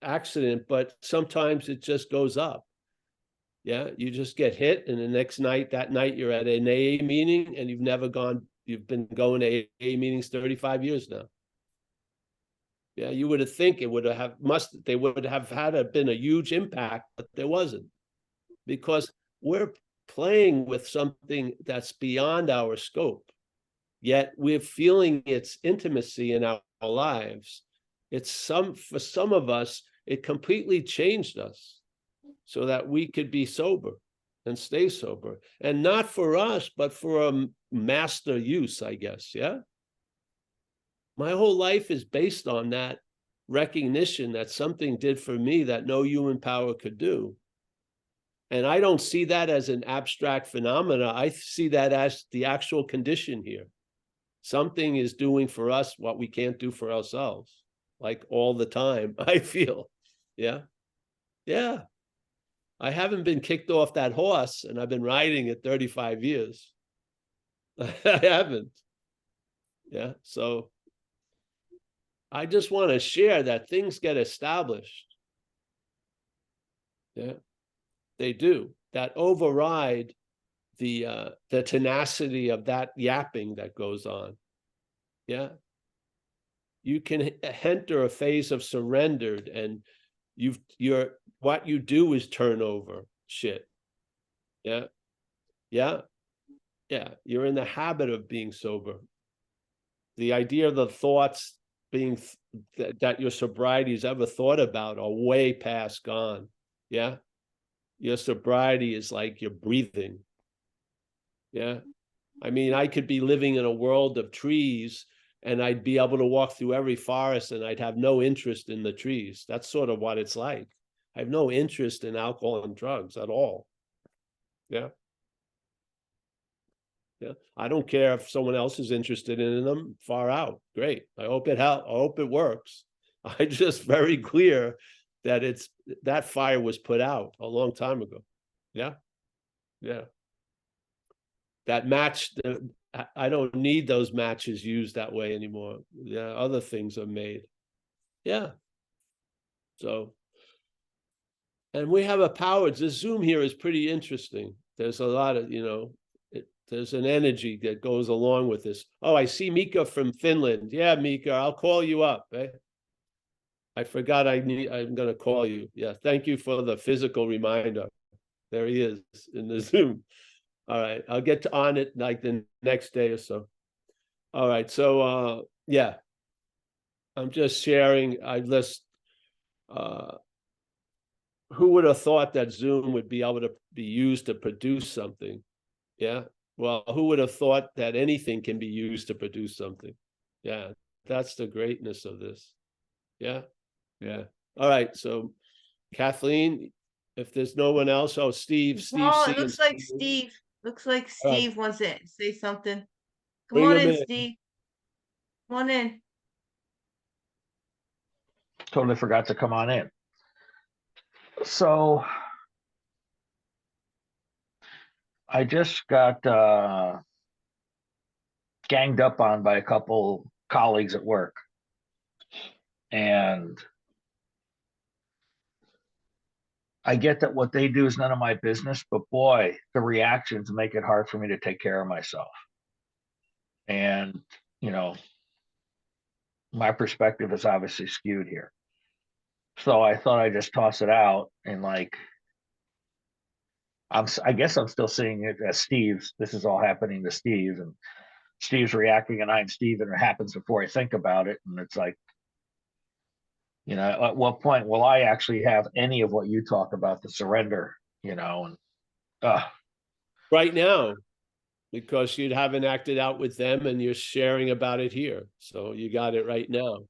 accident, but sometimes it just goes up. Yeah, you just get hit, and the next night, that night, you're at an AA meeting, and you've been going to AA meetings 35 years now. Yeah, you would have think it would have they would have been a huge impact, but there wasn't, because we're playing with something that's beyond our scope, yet we're feeling its intimacy in our lives. For some of us, it completely changed us so that we could be sober and stay sober, and not for us, but for a master use, I guess. Yeah. My whole life is based on that recognition that something did for me that no human power could do. And I don't see that as an abstract phenomena. I see that as the actual condition here. Something is doing for us what we can't do for ourselves, like all the time, I feel. Yeah. Yeah. I haven't been kicked off that horse, and I've been riding it 35 years. I haven't. Yeah. So I just want to share that things get established. Yeah, they do. That override the tenacity of that yapping that goes on. Yeah. You can enter a phase of surrendered, and what you do is turn over shit. Yeah. Yeah. Yeah. You're in the habit of being sober. The idea of the thoughts being that your sobriety's ever thought about are way past gone. Yeah. Your sobriety is like you're breathing. Yeah. I mean, I could be living in a world of trees, and I'd be able to walk through every forest, and I'd have no interest in the trees. That's sort of what it's like. I have no interest in alcohol and drugs at all. Yeah. Yeah. I don't care if someone else is interested in them. Far out. Great. I hope it helps. I hope it works. I'm just very clear that that fire was put out a long time ago. Yeah. Yeah. That match, I don't need those matches used that way anymore. Yeah, other things are made. Yeah. So, and we have a power. The Zoom here is pretty interesting. There's a lot of, there's an energy that goes along with this. Oh, I see Mika from Finland. Yeah, Mika, I'll call you up. I forgot I'm going to call you. Yeah, thank you for the physical reminder. There he is in the Zoom. All right, I'll get on it like the next day or so. All right, so yeah, I'm just sharing. Who would have thought that Zoom would be able to be used to produce something? Yeah. Well, who would have thought that anything can be used to produce something? Yeah, that's the greatness of this. Yeah. Yeah. All right. So Kathleen, if there's no one else, Steve. Well, it looks like Steve. Looks like Steve wants to say something. Come on in, Steve. Come on in. Totally forgot to come on in. So I just got ganged up on by a couple colleagues at work. And I get that what they do is none of my business, but boy, the reactions make it hard for me to take care of myself. And, my perspective is obviously skewed here. So I thought I'd just toss it out, and I guess I'm still seeing it as Steve's. This is all happening to Steve, and Steve's reacting, and I'm Steve, and it happens before I think about it. And it's like, at what point will I actually have any of what you talk about, the surrender, and right now, because you haven't acted out with them and you're sharing about it here. So you got it right now.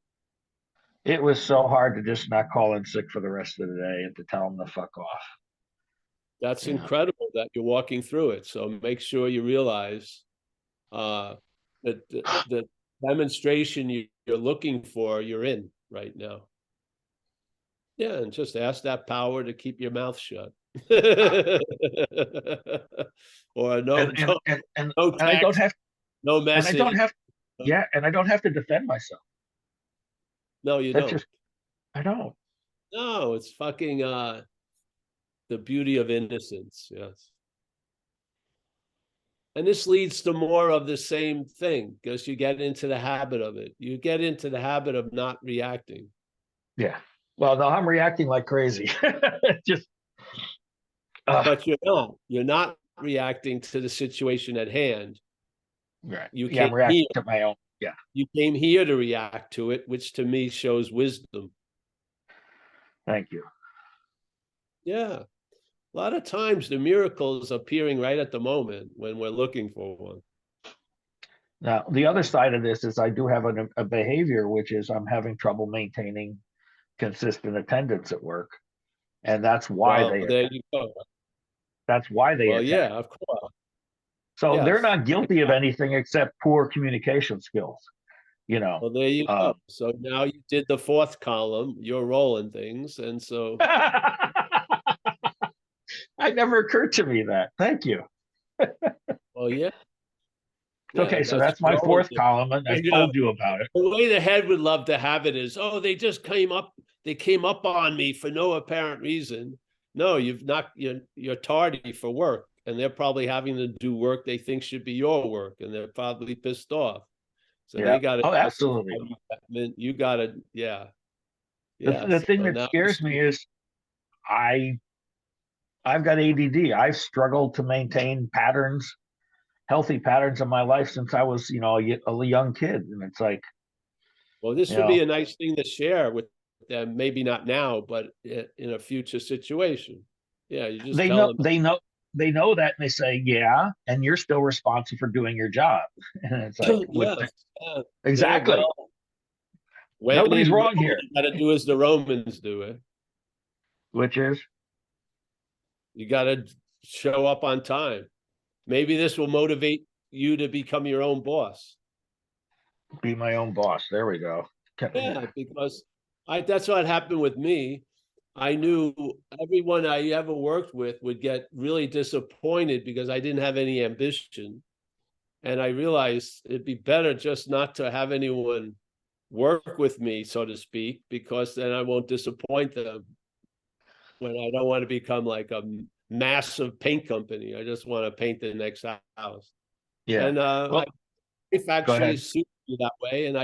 It was so hard to just not call in sick for the rest of the day and to tell them to fuck off. That's incredible that you're walking through it. So make sure you realize that the demonstration you're looking for, you're in right now. Yeah, and just ask that power to keep your mouth shut. Or no, and no I don't have, no message. And I don't have, Yeah, and I don't have to defend myself. No, you That's don't. just, I don't. No, it's fucking the beauty of innocence. Yes. And this leads to more of the same thing because you get into the habit of it. You get into the habit of not reacting. Yeah. Well, no, I'm reacting like crazy. Just, But you're not. You're not reacting to the situation at hand. right. You Yeah, I'm came reacting here. to my own. Yeah. You came here to react to it, which to me shows wisdom. Thank you. Yeah. A lot of times the miracle is appearing right at the moment when we're looking for one. Now, the other side of this is I do have a behavior, which is I'm having trouble maintaining consistent attendance at work. And that's why Well, there you go. that's why they Well, attack. yeah, of course. So they're Yes. not guilty of anything except poor communication skills, you know. Well, there you go. So now you did the fourth column, you're rolling things. And so, It never occurred to me that. Thank you. well, yeah. Okay, so that's my rolling fourth things. column, and I And, told you about it. the way the head would love to have it is, oh, they came up on me for no apparent reason. No, you're tardy for work, and they're probably having to do work they think should be your work, and they're probably pissed off. So Yeah. they got to. Oh, absolutely. You got to, yeah. The Yeah. thing So that now scares me is I've got ADD. I've struggled to maintain patterns, healthy patterns in my life since I was, a young kid, and it's like, well, this you would be know, a nice thing to share with them. Maybe not now, but in a future situation. Yeah, you just they tell know them. they know that, and they say, yeah, and you're still responsible for doing your job. And it's like, Yes. exactly. There you go. When Nobody's in wrong Rome, here. you got to do as the Romans do it. Which is, You got to show up on time. Maybe this will motivate you to become your own boss. be my own boss. There we go. Yeah, because that's what happened with me. I knew everyone I ever worked with would get really disappointed because I didn't have any ambition. And I realized it'd be better just not to have anyone work with me, so to speak, because then I won't disappoint them when I don't want to become like a massive paint company. I just want to paint the next house. Yeah. And Well, life go actually ahead. suited me that way. And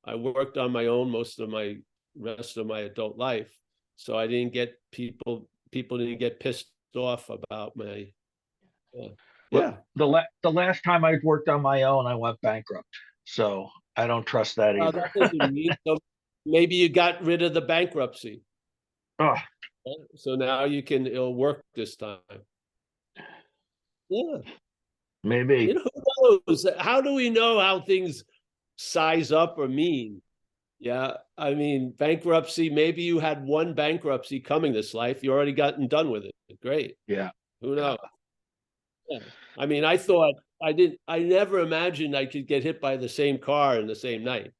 I worked on my own most of my rest of my adult life. So I didn't get people didn't get pissed off about my, yeah. The last time I worked on my own, I went bankrupt. So I don't trust that either. That doesn't mean so. Maybe you got rid of the bankruptcy. Oh, So now it'll work this time. Yeah. maybe. Who knows? How do we know how things size up or mean? Yeah. I mean, bankruptcy, maybe you had one bankruptcy coming this life. You already gotten done with it. Great. Yeah. Who knows? Yeah. I mean, I never imagined I could get hit by the same car in the same night.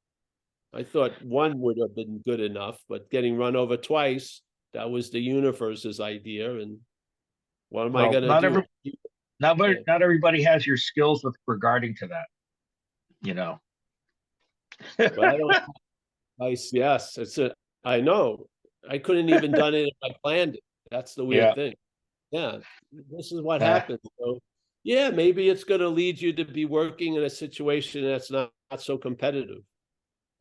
I thought one would have been good enough, but getting run over twice, that was the universe's idea. And what am I going to do? Not everybody has your skills with regarding to that, But I don't. Yes, I know. I couldn't even done it if I planned it. That's the weird thing. Yeah, this is what happens. So, yeah, maybe it's going to lead you to be working in a situation that's not so competitive.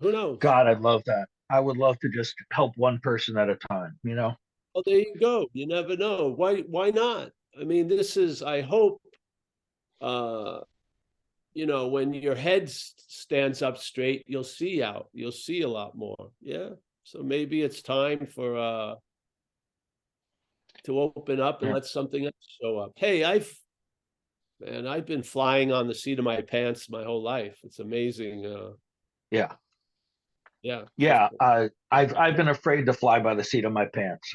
Who knows? God, I'd love that. I would love to just help one person at a time, Well, there you go. You never know. Why not? I mean, this is, I hope, when your head stands up straight, you'll see a lot more. Yeah. So maybe it's time for to open up and let something else show up. Hey, I've been flying on the seat of my pants my whole life. It's amazing. Yeah. Yeah. I've been afraid to fly by the seat of my pants.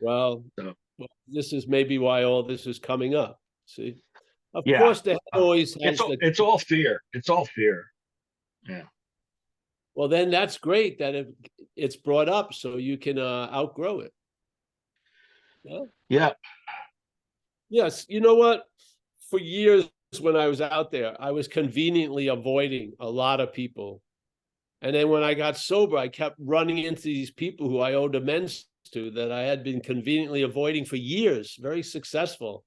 Well, this is maybe why all this is coming up. See, of Yeah. course, the head always has it's all fear. It's all fear. Yeah. Well, then that's great that it's brought up so you can outgrow it. Yeah. Yeah. Yes. You know what? For years, when I was out there, I was conveniently avoiding a lot of people. And then when I got sober, I kept running into these people who I owed amends to that I had been conveniently avoiding for years, very successful.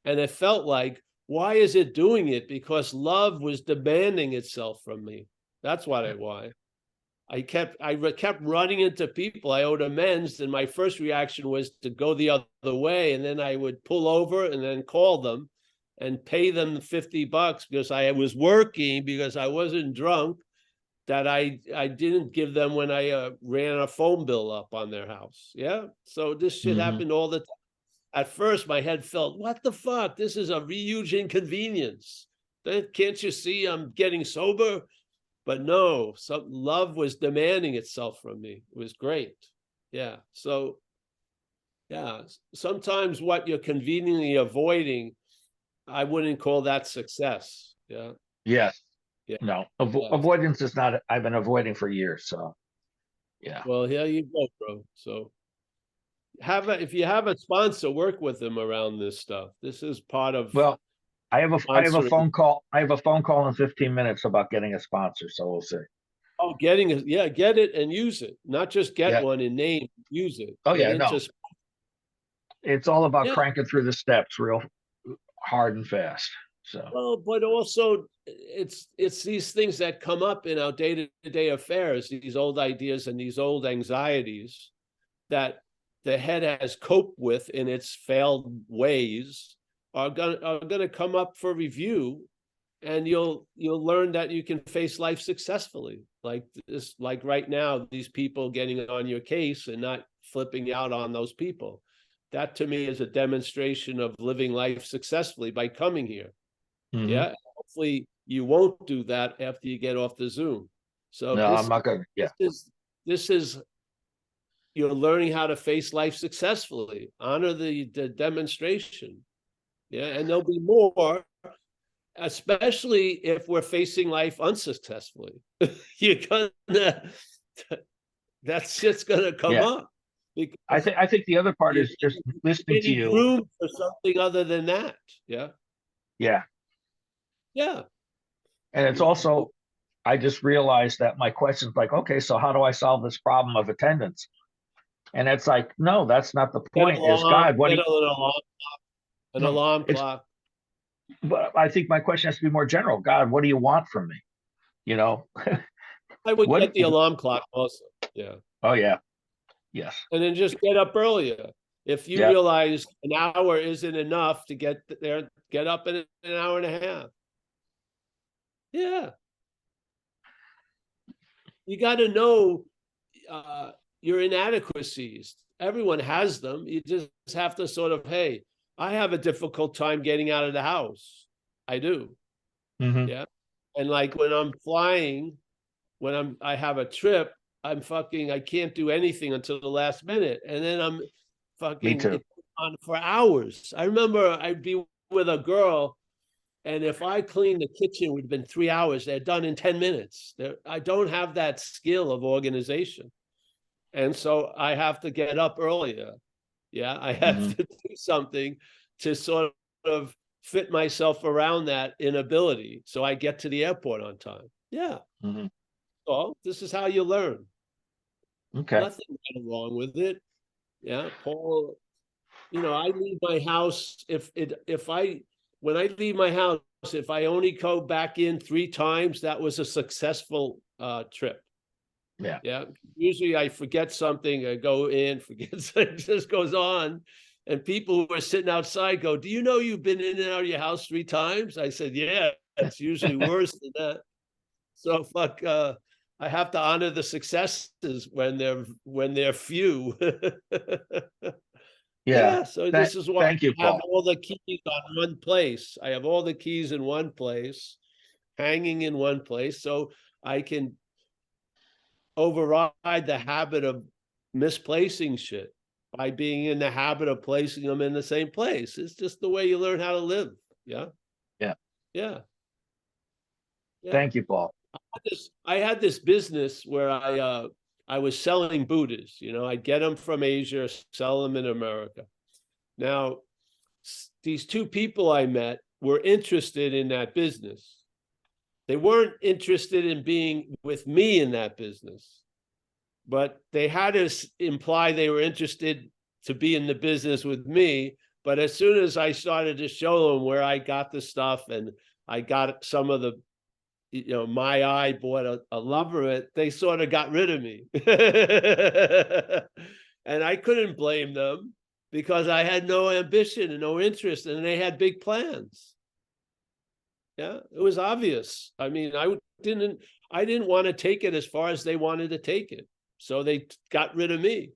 And it felt like, why is it doing it? Because love was demanding itself from me. That's why. I kept running into people I owed amends, and my first reaction was to go the other way, and then I would pull over and then call them and pay them $50 because I was working, because I wasn't drunk, that I didn't give them when I ran a phone bill up on their house. Yeah, so this shit happened all the time. At first, my head felt, what the fuck? This is a huge inconvenience. Can't you see I'm getting sober? But no, love was demanding itself from me. It was great. Yeah. So, yeah, sometimes what you're conveniently avoiding, I wouldn't call that success. Yeah. Yes. Yeah. No, avoidance is not, I've been avoiding for years. So, yeah. Well, here you go, bro. So, if you have a sponsor, work with them around this stuff. This is part of. Well, I have a sponsoring. phone call. I have a phone call in 15 minutes about getting a sponsor. So we'll see. Oh, get it and use it. Not just get one in name, use it. Oh, Get yeah, no. It's all about cranking through the steps real hard and fast. So, well, but also it's these things that come up in our day-to-day affairs, these old ideas and these old anxieties that the head has coped with in its failed ways are gonna come up for review, and you'll learn that you can face life successfully. Like this, like right now, these people getting on your case and not flipping out on those people. That to me is a demonstration of living life successfully by coming here. Yeah. Hopefully you won't do that after you get off the Zoom. So no, I'm not gonna. Yeah. This is you're learning how to face life successfully. Honor the demonstration. Yeah. And there'll be more, especially if we're facing life unsuccessfully. You're gonna that shit's gonna come up. I think the other part is just listening to you. Room for something other than that. Yeah. Yeah. Yeah. And it's also, I just realized that my question's like, okay, so how do I solve this problem of attendance? And it's like, no, that's not the point. Is God, what an alarm clock. But I think my question has to be more general. God, what do you want from me? You know, I would get the alarm clock also. Yeah. Oh, yeah. Yes. And then just get up earlier. If you realize an hour isn't enough to get there, get up in an hour and a half. Yeah. You got to know your inadequacies. Everyone has them. You just have to sort of, hey, I have a difficult time getting out of the house. I do. Yeah. And like when I'm flying, I have a trip, I can't do anything until the last minute. And then I'm fucking on for hours. I remember I'd be with a girl, and if I cleaned the kitchen, it would have been 3 hours. They're done in 10 minutes. I don't have that skill of organization. And so I have to get up earlier. Yeah, I have to do something to sort of fit myself around that inability so I get to the airport on time. Yeah. So this is how you learn. Okay. Nothing wrong with it. Yeah, Paul, I leave my house when I leave my house, if I only go back in 3 times, that was a successful trip. Yeah. Yeah. Usually I forget something, I go in, forget something, it just goes on. And people who are sitting outside go, do you know you've been in and out of your house 3 times? I said, yeah, it's usually worse than that. So I have to honor the successes when they're few. Yeah. So this is why I have all the keys on one place. I have all the keys in one place, hanging in one place, so I can override the habit of misplacing shit by being in the habit of placing them in the same place. It's just the way you learn how to live. Yeah. Yeah. Yeah. Thank you, Paul. I had this business where I was selling Buddhas. I'd get them from Asia, sell them in America. Now, these 2 people I met were interested in that business. They weren't interested in being with me in that business, but they had to imply they were interested to be in the business with me. But as soon as I started to show them where I got the stuff and I got some of the, my eye bought a lump of it, they sort of got rid of me. And I couldn't blame them because I had no ambition and no interest, and they had big plans. Yeah, it was obvious. I mean, I didn't want to take it as far as they wanted to take it. So they got rid of me.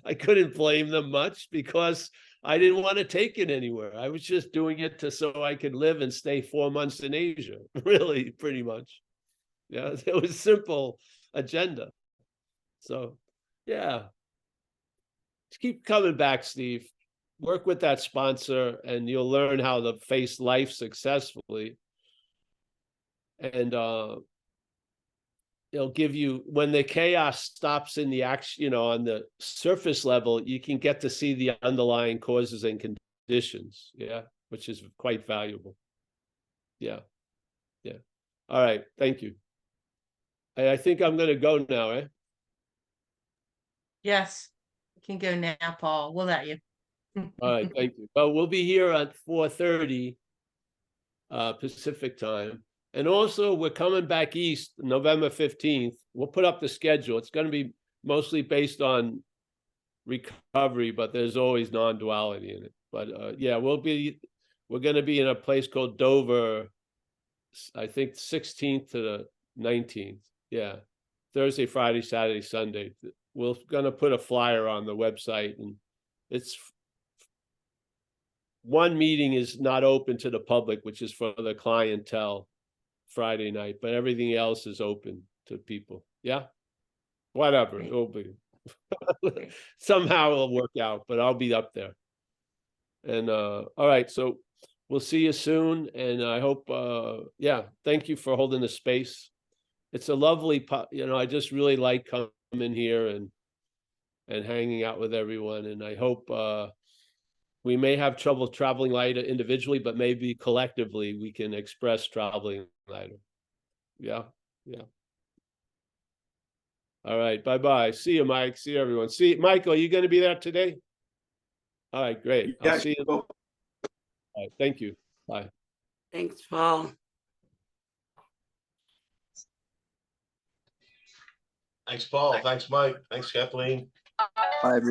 I couldn't blame them much because I didn't want to take it anywhere. I was just doing it so I could live and stay 4 months in Asia, really, pretty much. Yeah, it was simple agenda. So, yeah. Just keep coming back, Steve. Work with that sponsor and you'll learn how to face life successfully. And it'll give you, when the chaos stops in the action, on the surface level, you can get to see the underlying causes and conditions. Yeah, which is quite valuable. Yeah. Yeah. All right. Thank you. I think I'm going to go now, eh? Yes, you can go now, Paul. We'll let you. All right. Thank you. Well, we'll be here at 4:30 Pacific time. And also, we're coming back east November 15th. We'll put up the schedule. It's going to be mostly based on recovery, but there's always non-duality in it. But yeah, we're going to be in a place called Dover, I think 16th to the 19th. Yeah, Thursday, Friday, Saturday, Sunday. We're going to put a flyer on the website, and it's one meeting is not open to the public, which is for the clientele. Friday night, but everything else is open to people. Yeah, whatever it will be. Somehow it'll work out, but I'll be up there. And all right, so we'll see you soon. And I hope, yeah, thank you for holding the space. It's a lovely, I just really like coming here and hanging out with everyone. And I hope we may have trouble traveling lighter individually, but maybe collectively we can express traveling lighter. Yeah, yeah. All right, bye-bye. See you, Mike. See you, everyone. See, Michael, are you going to be there today? All right, great. I'll see you. All right, thank you. Bye. Thanks, Paul. Thanks, Paul. Thanks, Mike. Thanks, Kathleen. Bye, everyone.